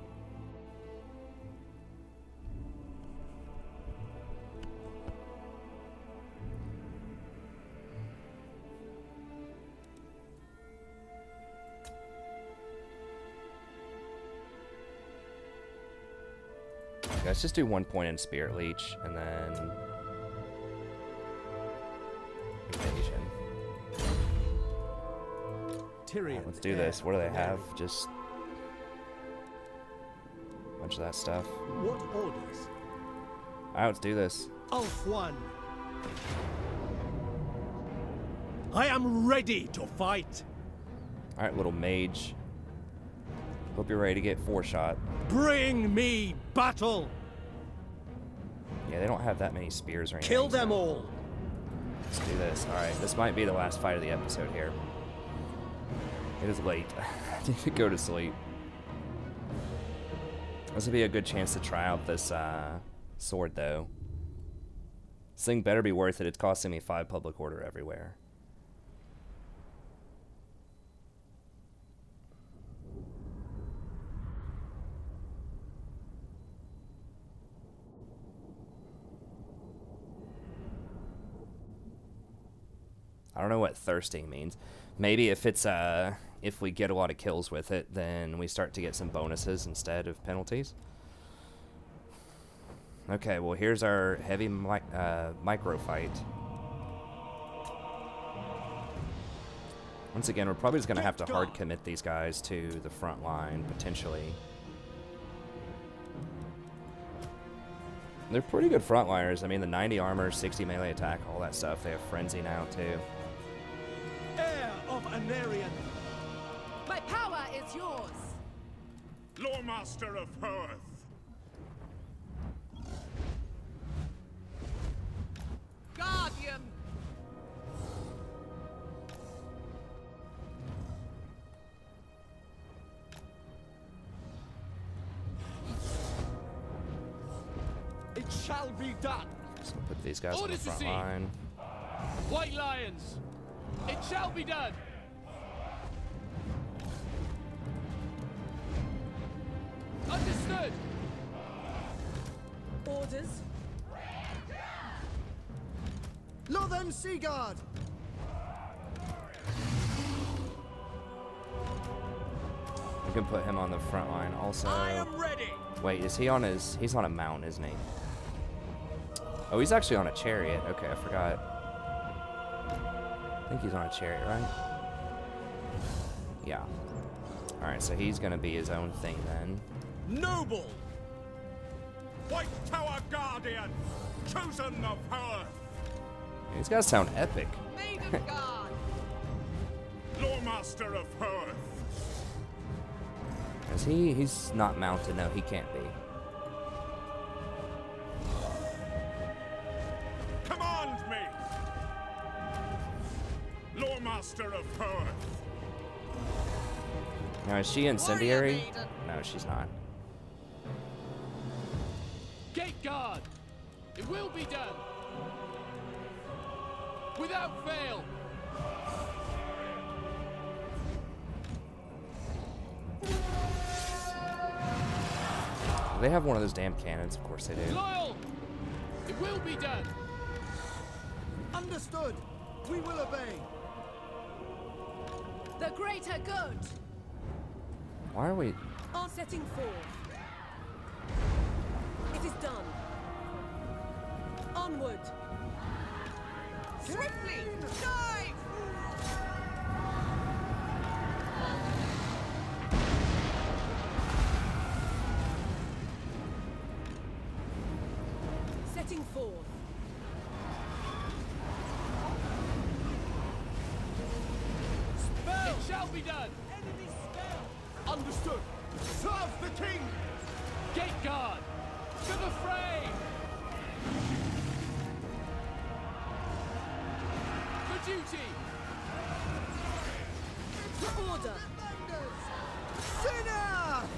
Okay, let's just do 1 point in Spirit Leech, and then... Invasion. Tyrion. Alright, let's do this. What do they have? Just... a bunch of that stuff. What orders? Alright, let's do this. Ulf 1. I am ready to fight. Alright, little mage. Hope you're ready to get 4-shot. Bring me battle. Yeah, they don't have that many spears or anything. Kill them all. Let's do this. Alright, this might be the last fight of the episode here. It is late. I need to go to sleep. This would be a good chance to try out this sword, though. This thing better be worth it. It's costing me 5 public order everywhere. I don't know what thirsting means. Maybe if it's if we get a lot of kills with it, then we start to get some bonuses instead of penalties. Okay, well here's our heavy micro fight. Once again, we're probably just gonna have to hard commit these guys to the front line potentially. They're pretty good frontliners. I mean, the 90 armor, 60 melee attack, all that stuff. They have frenzy now too. Heir of Anarion. My power is yours. Loremaster of Hoeth. Guardian. It shall be done. Just gonna put these guys on the Orders front received. line. White Lions. It shall be done. Understood. Orders. Lothan Seaguard. We can put him on the front line also. I am ready. Wait, is he on his... He's on a mount, isn't he? Oh, he's actually on a chariot. Okay, I forgot. I think he's on a chariot, right? Yeah. Alright, so he's gonna be his own thing then. Noble. White Tower Guardian, chosen of Earth. He's got to sound epic. Maiden Guard. Loremaster of Earth. Is he's not mounted. No, he can't be. Command me. Loremaster of Earth. Now, is she incendiary? No, she's not. Gate guard! It will be done! Without fail! They have one of those damn cannons. Of course they do. Loyal! It will be done! Understood. We will obey. The greater good. Why are we... Are setting forth. It is done. Onward. Swiftly, dive! Setting forth. Spell! It shall be done! Enemy spell! Understood. Serve the king. Gate guard! To the fray! For duty! For order. Sinner!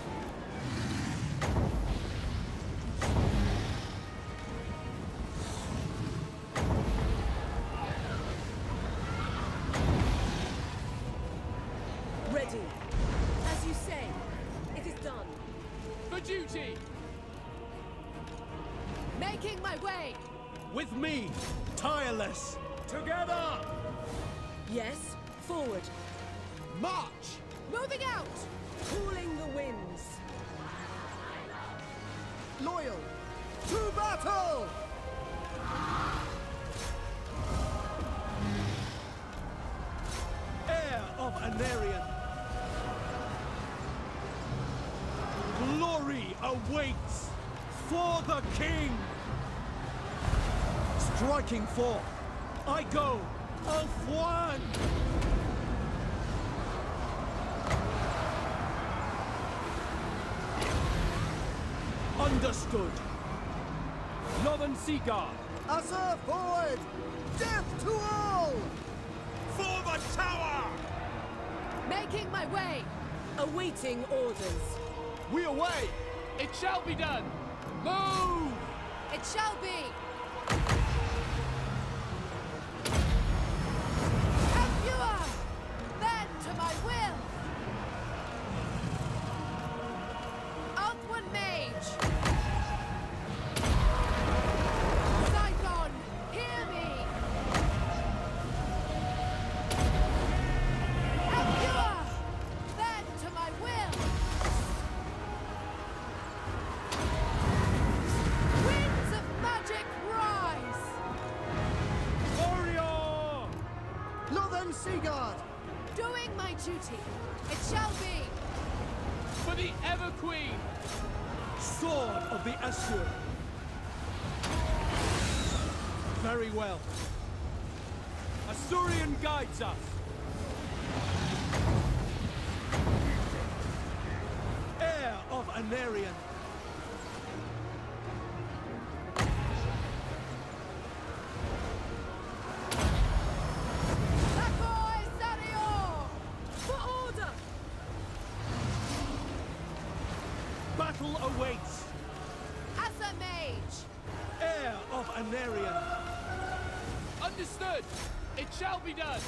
Ready. As you say, it is done. For duty! Making my way. With me, tireless. Together. Yes, forward. March! Moving out. Cooling the winds. Loyal. To battle! Heir of Anarian. Glory awaits for the king! Striking forth, I go, of one! Understood. Northern Sea Guard! Assa forward! Death to all! For the tower. Making my way. Awaiting orders. We away! It shall be done! Move! It shall be. Have you then to my will. Outward mage. Saigon, hear me. Have you then to my will. Winds of magic rise. Warrior! Northern Seaguard! Doing my duty. It shall be. For the Ever Queen! Sword of the Asur! Very well. Asurian guides us! Heir of Anarian! Lakoi Sario! For order. Battle awaits! As a mage. Heir of Anarian! Understood! It shall be done!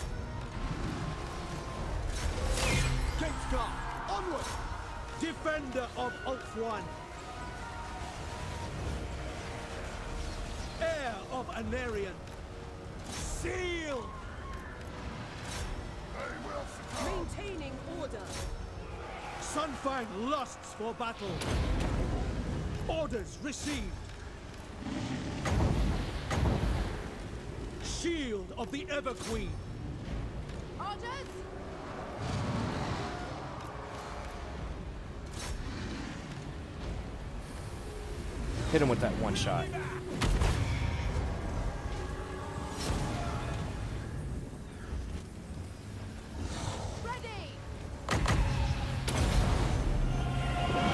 Gates Guard! Onward! Defender of Ulthuan! Heir of Anarian! Seal! Maintaining order. Sunfang lusts for battle. Orders received. Shield of the Ever Queen. Orders? Hit him with that one shot. Ready. The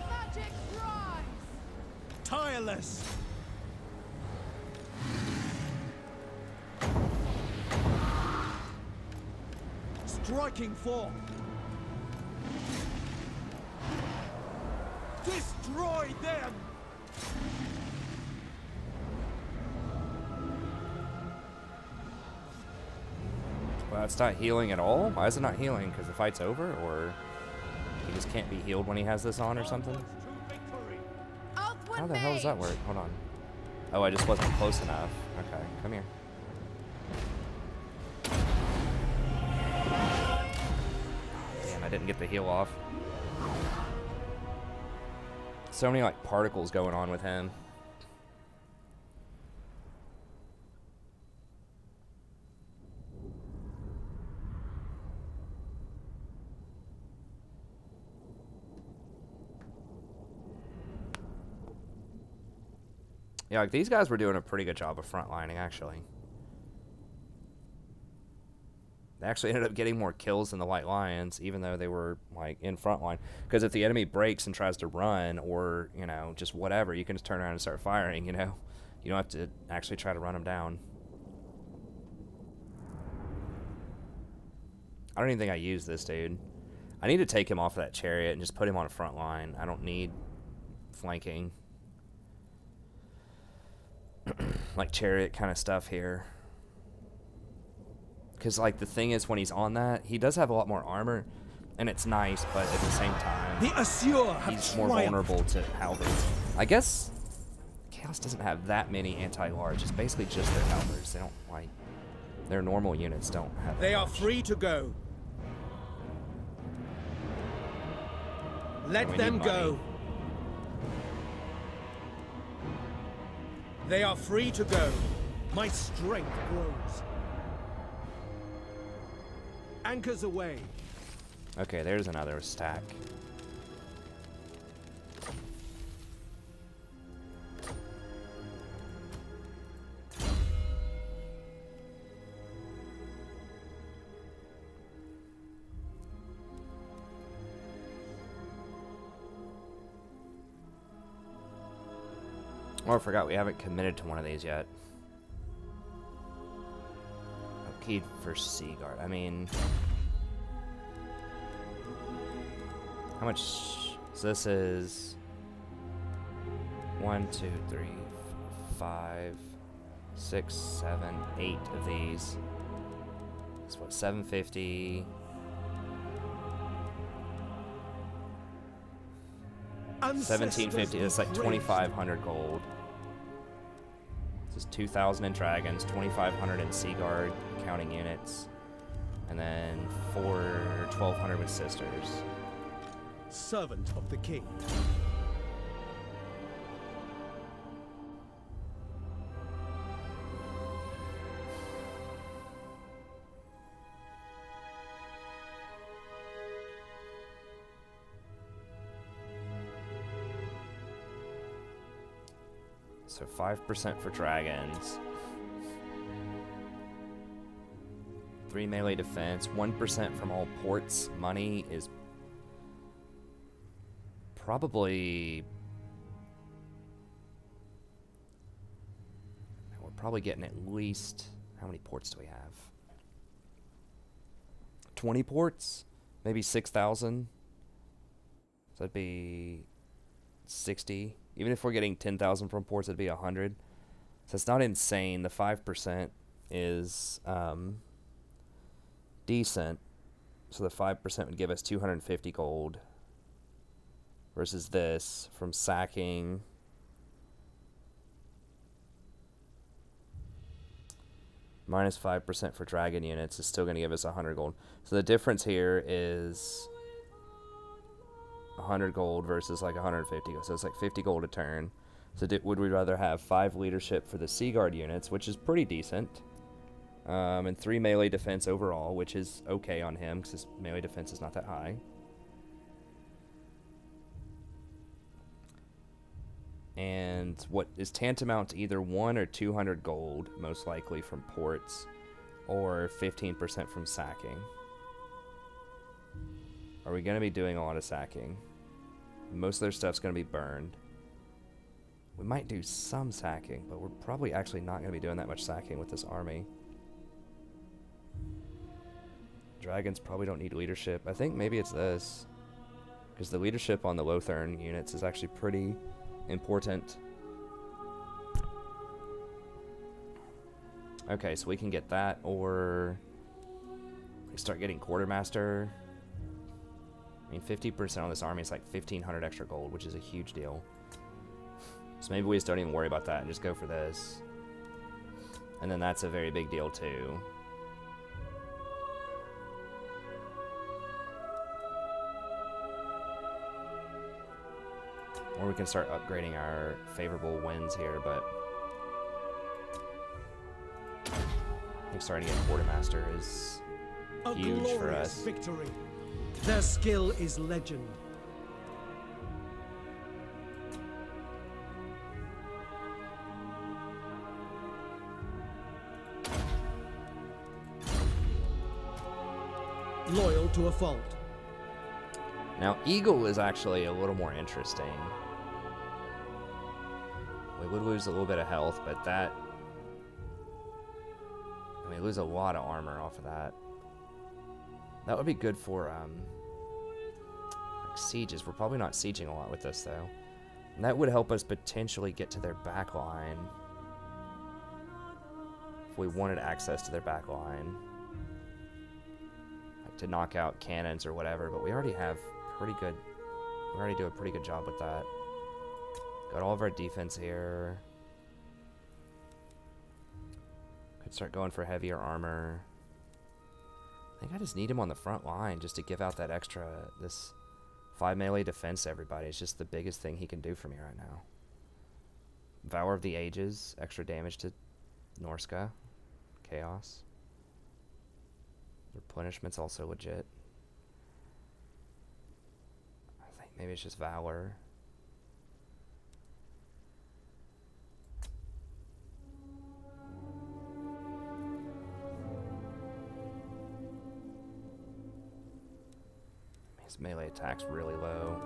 magic rise. Tireless. Striking forth. Destroy them. Well, it's not healing at all? Why is it not healing? Because the fight's over? Or he just can't be healed when he has this on or something? How the hell does that work? Hold on. Oh, I just wasn't close enough. Okay, come here. Damn, I didn't get the heal off. So many, like, particles going on with him. Yeah, like these guys were doing a pretty good job of frontlining, actually. They actually ended up getting more kills than the White Lions, even though they were, like, in frontline. Because if the enemy breaks and tries to run, or, you know, just whatever, you can just turn around and start firing, you know? You don't have to actually try to run them down. I don't even think I use this dude. I need to take him off of that chariot and just put him on a front line. I don't need flanking. Like chariot kind of stuff here. Because, like, the thing is, when he's on that, he does have a lot more armor, and it's nice, but at the same time, he's more vulnerable to halberds. I guess Chaos doesn't have that many anti-large. It's basically just their halberds. They don't, like, their normal units don't have. They are free to go. Let them go. They are free to go. My strength grows. Anchors away. Okay, there's another stack. Oh, I forgot we haven't committed to one of these yet. Keyed for Seaguard. I mean, how much? So this is 1, 2, 3, 5, 6, 7, 8 of these. That's what, 750. 1750. That's like 2,500 gold. This is 2,000 in dragons, 2,500 in Seaguard, counting units, and then 1,200 with sisters. Servant of the king. So 5% for dragons. 3 melee defense. 1% from all ports. Money is probably... We're probably getting at least... How many ports do we have? 20 ports? Maybe 6,000? So that'd be 60. Even if we're getting 10,000 from ports, it'd be 100. So it's not insane. The 5% is decent. So the 5% would give us 250 gold. Versus this from sacking. Minus 5% for dragon units is still going to give us 100 gold. So the difference here is 100 gold versus like 150. So it's like 50 gold a turn. So would we rather have 5 leadership for the Seaguard units, which is pretty decent, and 3 melee defense overall, which is okay on him because his melee defense is not that high. and what is tantamount to either 1 or 200 gold, most likely from ports, or 15% from sacking. Are we going to be doing a lot of sacking? Most of their stuff's going to be burned. We might do some sacking, but we're probably actually not going to be doing that much sacking with this army. Dragons probably don't need leadership. I think maybe it's this, because the leadership on the Lothern units is actually pretty important. Okay, so we can get that, or we start getting quartermaster. I mean, 50% on this army is like 1,500 extra gold, which is a huge deal. So maybe we just don't even worry about that and just go for this. And then that's a very big deal too. Or we can start upgrading our favorable winds here, but I think starting to get quartermaster is huge for us. Victory. Their skill is legend. Loyal to a fault. Now, Eagle is actually a little more interesting. We would lose a little bit of health, but that... I mean, we lose a lot of armor off of that. That would be good for, like sieges. We're probably not sieging a lot with this, though. And that would help us potentially get to their back line. If we wanted access to their back line. Like, to knock out cannons or whatever, but we already have pretty good... We already do a pretty good job with that. Got all of our defense here. Could start going for heavier armor. I think I just need him on the front line just to give out that extra, this 5 melee defense to everybody. It's just the biggest thing he can do for me right now. Vower of the Ages, extra damage to Norska. Chaos. Replenishment's also legit. I think maybe it's just Valor. His melee attack's really low.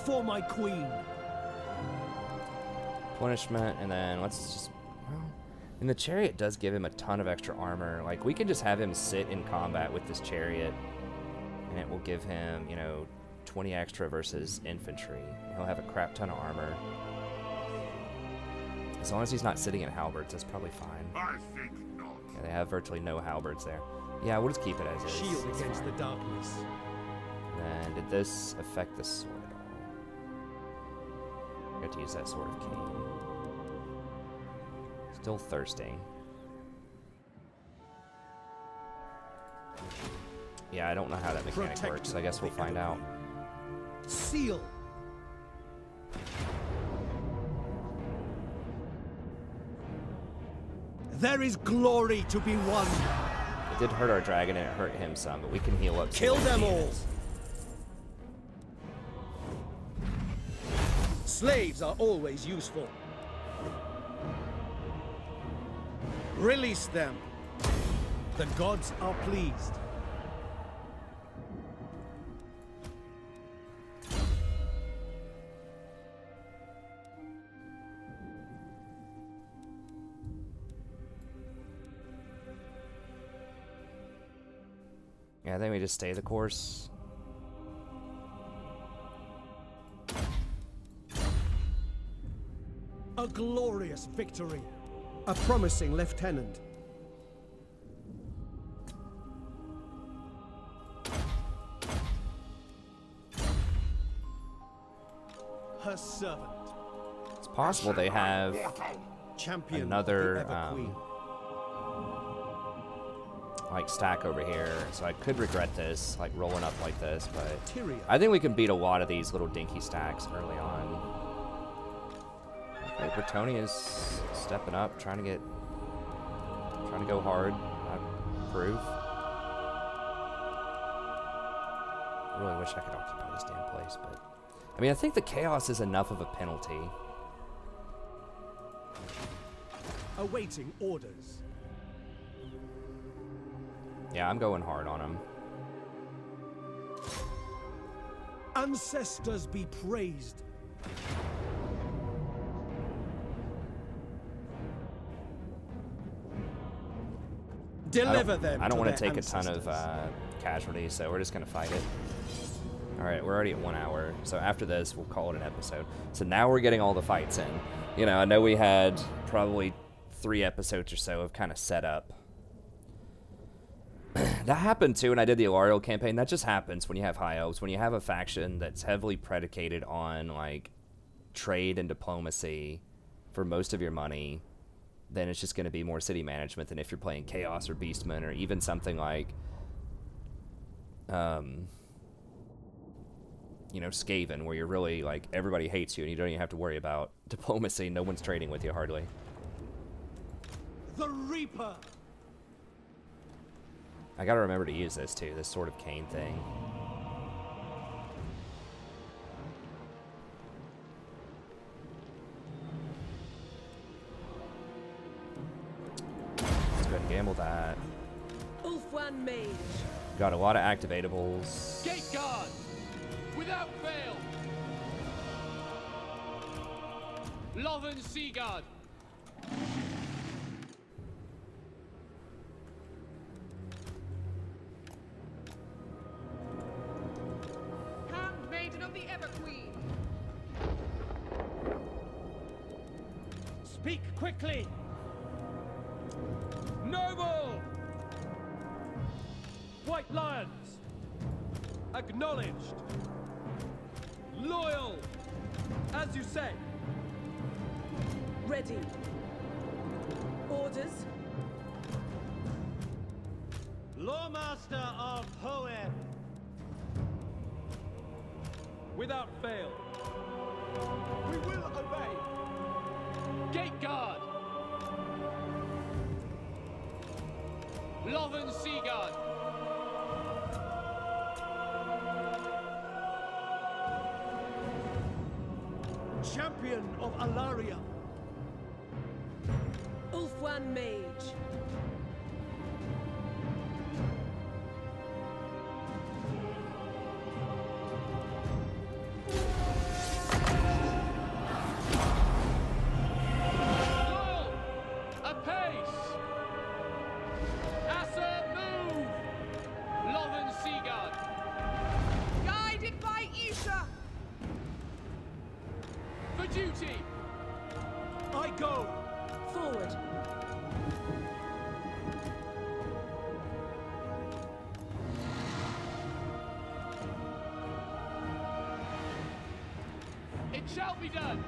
For my queen. Punishment, and then let's just... Well, and the chariot does give him a ton of extra armor. Like, we could just have him sit in combat with this chariot, and it will give him, you know, 20 extra versus infantry. He'll have a crap ton of armor. As long as he's not sitting in halberds, that's probably fine. I think not. Yeah, they have virtually no halberds there. Yeah, we'll just keep it as is. Shield It's against fine. the darkness. And did this affect the sword at all? I got to use that sword of cane. Still thirsting. Yeah, I don't know how that mechanic works, so I guess we'll find out. Seal. There is glory to be won. It did hurt our dragon and it hurt him some, but we can heal up. Kill them all. Slaves are always useful. Release them. The gods are pleased. Yeah, I think we just stay the course. A glorious victory. A promising lieutenant. Her servant. It's possible they have Champion another like stack over here, so I could regret this, like rolling up like this, but Tyrion. I think we can beat a lot of these little dinky stacks early on. Like, Bretonia's stepping up, trying to go hard, not prove. I really wish I could occupy this damn place, but I mean, I think the chaos is enough of a penalty. Awaiting orders. Yeah, I'm going hard on him. Ancestors be praised. Deliver them. I don't want to their take a ton of casualties, so we're just gonna fight it. All right, we're already at 1 hour, so after this, we'll call it an episode. So now we're getting all the fights in. You know, I know we had probably 3 episodes or so of kind of setup. That happened too when I did the Alarial campaign. That just happens when you have High Elves. When you have a faction that's heavily predicated on, like, trade and diplomacy for most of your money, then it's just going to be more city management than if you're playing Chaos or Beastmen or even something like, you know, Skaven, where you're really, like, everybody hates you and you don't even have to worry about diplomacy. No one's trading with you, hardly. The Reaper! I gotta remember to use this, too, this Sword of Cain thing. Let's go ahead and gamble that. Ulfwan Mage. Got a lot of activatables. Gate guard! Without fail! Loven Seaguard! Handmaiden of the Everqueen. Speak quickly! Noble! White Lions! Acknowledged! Loyal! As you say! Ready. Orders. Lawmaster of Hoenn! Without fail! We will obey! Gate guard! Loven Seaguard! Champion of Alaria. Ulfwan Mage. Loyal! Apace! Assa move! Loven Seaguard! Guided by Isha. For duty! I go. Forward. It shall be done!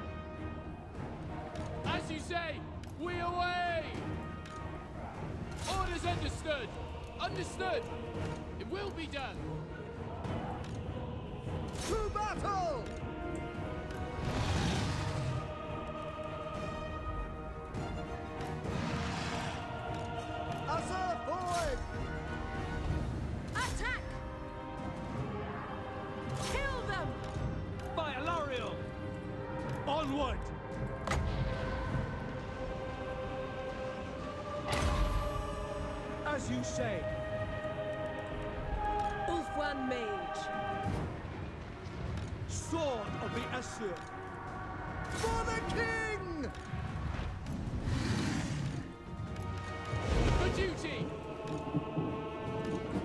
As you say, we away! Orders understood! Understood! It will be done! To battle! Assa forward! Attack. Kill them. By Alarial! Onward! As you say. Ulfwan Mage. Sword of the Asur. For the king! For duty!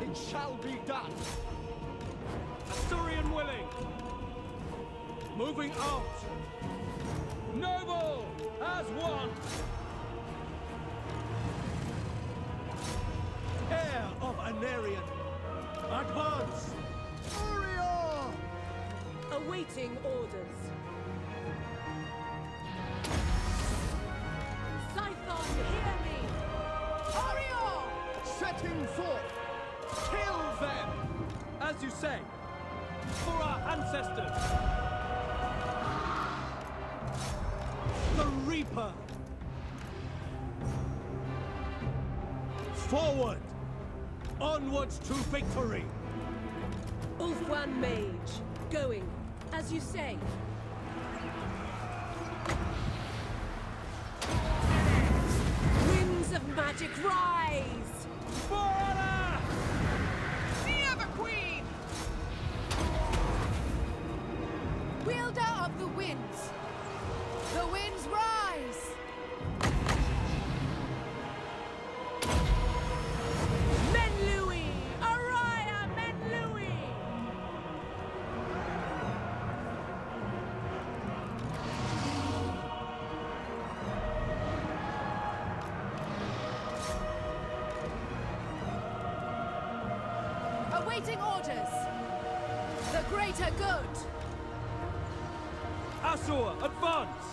It shall be done. Asturian willing. Moving out. Noble! As one! Heir of Anarian. Advance. Orior! Awaiting orders. Scython, hear me. Orior. Setting forth. Kill them. As you say, for our ancestors! the Reaper! Forward! Onwards to victory! Ulfwan Mage, going, as you say. Winds of magic rise! Forerunner! The Ever-Queen! Wielder of the winds! The winds rise! Menlui! Araya Menlui! Awaiting orders! The greater good! Asur, advance!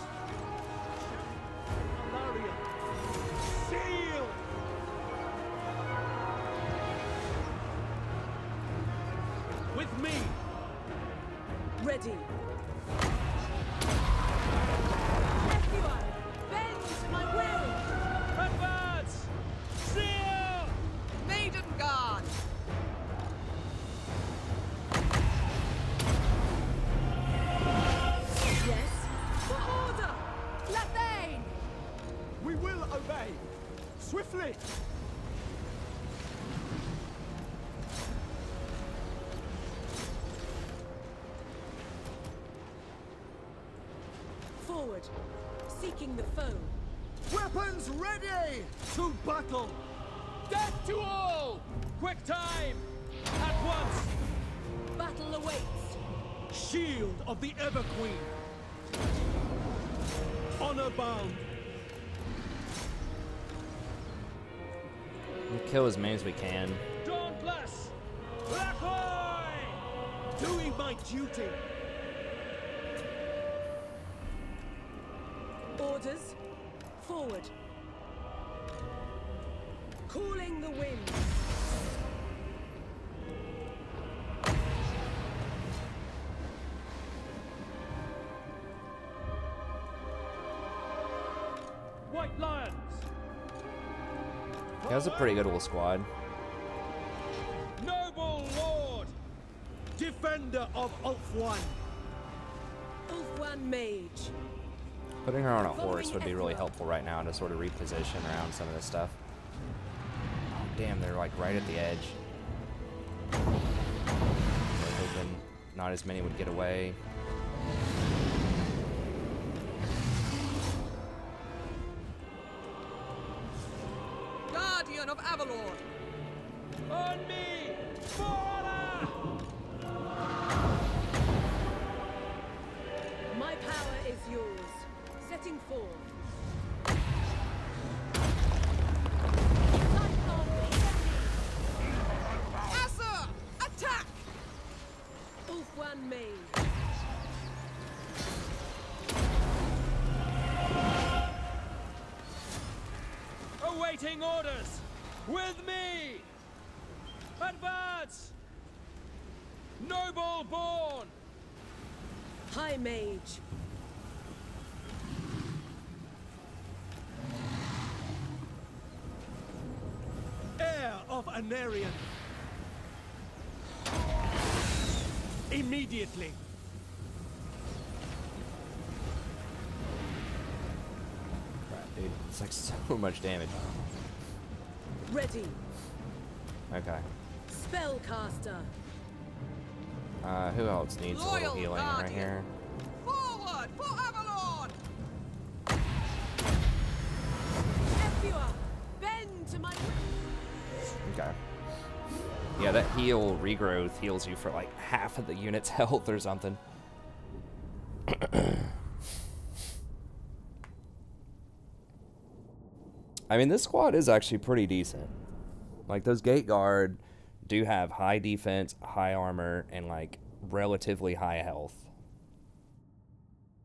Alaria! Seal! With me! Ready. Everyone, bend to my will! Advance! Seal! Maiden Guard! Yes, for order! Lathane! We will obey! Swiftly! Forward, seeking the foe. Weapons ready! To battle! Death to all! Quick time! At once! Battle awaits. Shield of the Ever-Queen! Honor bound! We'll kill as many as we can. Dauntless! Lacoy! Doing my duty! Orders, forward. Calling the winds. White Lions! That was a pretty good little squad. Noble Lord! Defender of Ulfwan! Ulfwan Mage. Putting her on a horse would be really helpful right now to sort of reposition around some of this stuff. Oh, damn, they're like right at the edge. I was hoping not as many would get away. Guardian of Avalor! On me! Forerunner! My power is yours. Setting forth. Light on enemy. Asur! Attack! Ulfwan Mage. Awaiting orders! With me! Advance! Noble born! High Mage. Heir of Anarion! Immediately! Crap, dude. It's like so much damage. Ready. Okay. Spellcaster. Who else needs a little Loyal healing right Guardian. here? Forward for Avalon! Everyone, bend to my will. Okay. Yeah, that heal regrowth heals you for like half of the unit's health or something. I mean, this squad is actually pretty decent. Like, those gate guard do have high defense, high armor, and like relatively high health.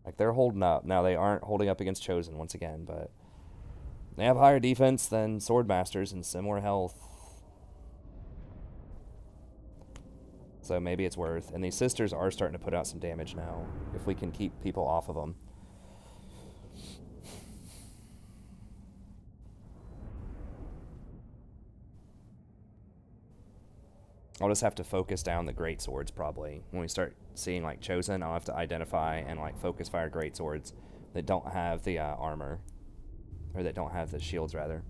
Like, they're holding up. Now, they aren't holding up against Chosen once again, but they have higher defense than Swordmasters and similar health. So maybe it's worth. And these sisters are starting to put out some damage now, if we can keep people off of them. I'll just have to focus down the great swords probably. When we start seeing like chosen, I'll have to identify and like focus fire great swords that don't have the armor, or that don't have the shields rather.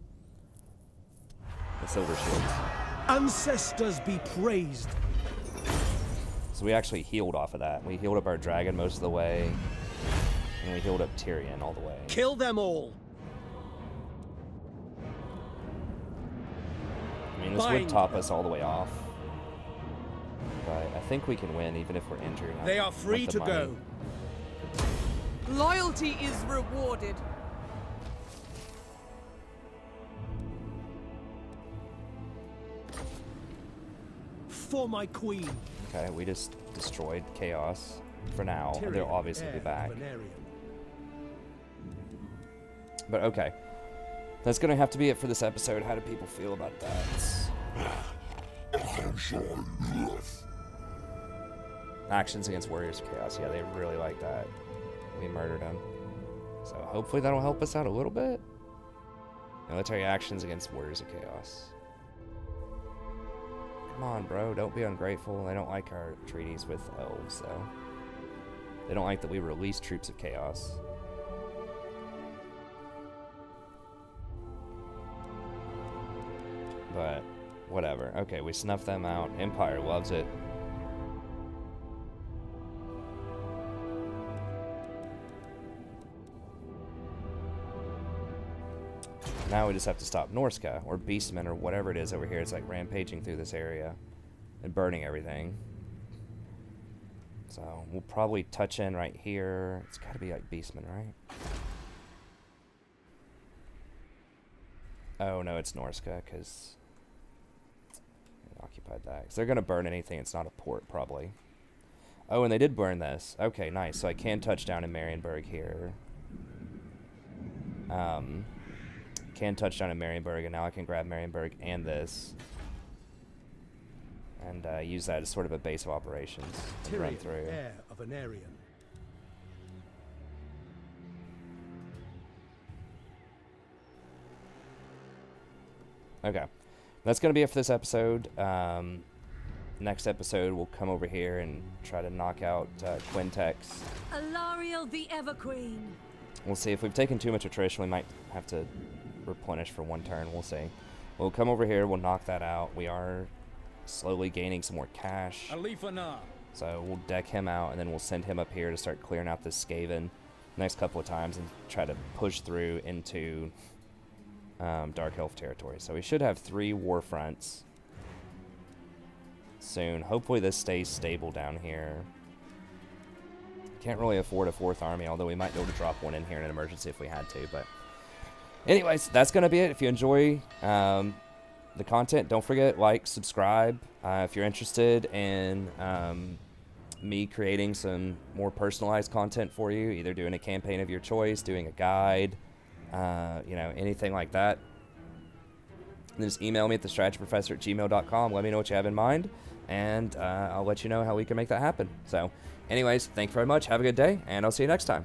The silver shields. Ancestors be praised. So we actually healed off of that. We healed up our dragon most of the way, and we healed up Tyrion all the way. Kill them all. I mean, this would top us all the way off. But I think we can win even if we're injured. They are free to go. Loyalty is rewarded. For my queen. Okay, we just destroyed Chaos for now. Tyrion, They'll obviously be back. But okay. That's going to have to be it for this episode. How do people feel about that? Actions against Warriors of Chaos. Yeah, they really like that. We murdered him. So hopefully that'll help us out a little bit. Military actions against Warriors of Chaos. Come on, bro. Don't be ungrateful. They don't like our treaties with elves, though. They don't like that we release troops of chaos. But whatever. Okay, we snuffed them out. Empire loves it. Now we just have to stop Norska, or Beastmen, or whatever it is over here. It's like rampaging through this area and burning everything. So we'll probably touch in right here. It's got to be like Beastmen, right? Oh, no, it's Norska, because they occupied that. 'Cause they're going to burn anything. It's not a port, probably. Oh, and they did burn this. Okay, nice. So I can touch down in Marienburg here. Can touch down in Marienburg, and now I can grab Marienburg and this. And use that as sort of a base of operations to run through. Heir of an Aryan. Okay, that's going to be it for this episode. Next episode, we'll come over here and try to knock out Quintex. Alariel the Everqueen. We'll see. If we've taken too much attrition, we might have to replenish for one turn. We'll see. We'll come over here. We'll knock that out. We are slowly gaining some more cash. So we'll deck him out, and then we'll send him up here to start clearing out this Skaven next couple of times and try to push through into Dark Elf territory. So we should have 3 war fronts soon. Hopefully this stays stable down here. Can't really afford a 4th army, although we might be able to drop one in here in an emergency if we had to. But anyways, that's going to be it. If you enjoy the content, don't forget, like, subscribe. If you're interested in me creating some more personalized content for you, either doing a campaign of your choice, doing a guide, you know, anything like that, then just email me at thestrategyprofessor@gmail.com. Let me know what you have in mind, and I'll let you know how we can make that happen. So anyways, thank you very much. Have a good day, and I'll see you next time.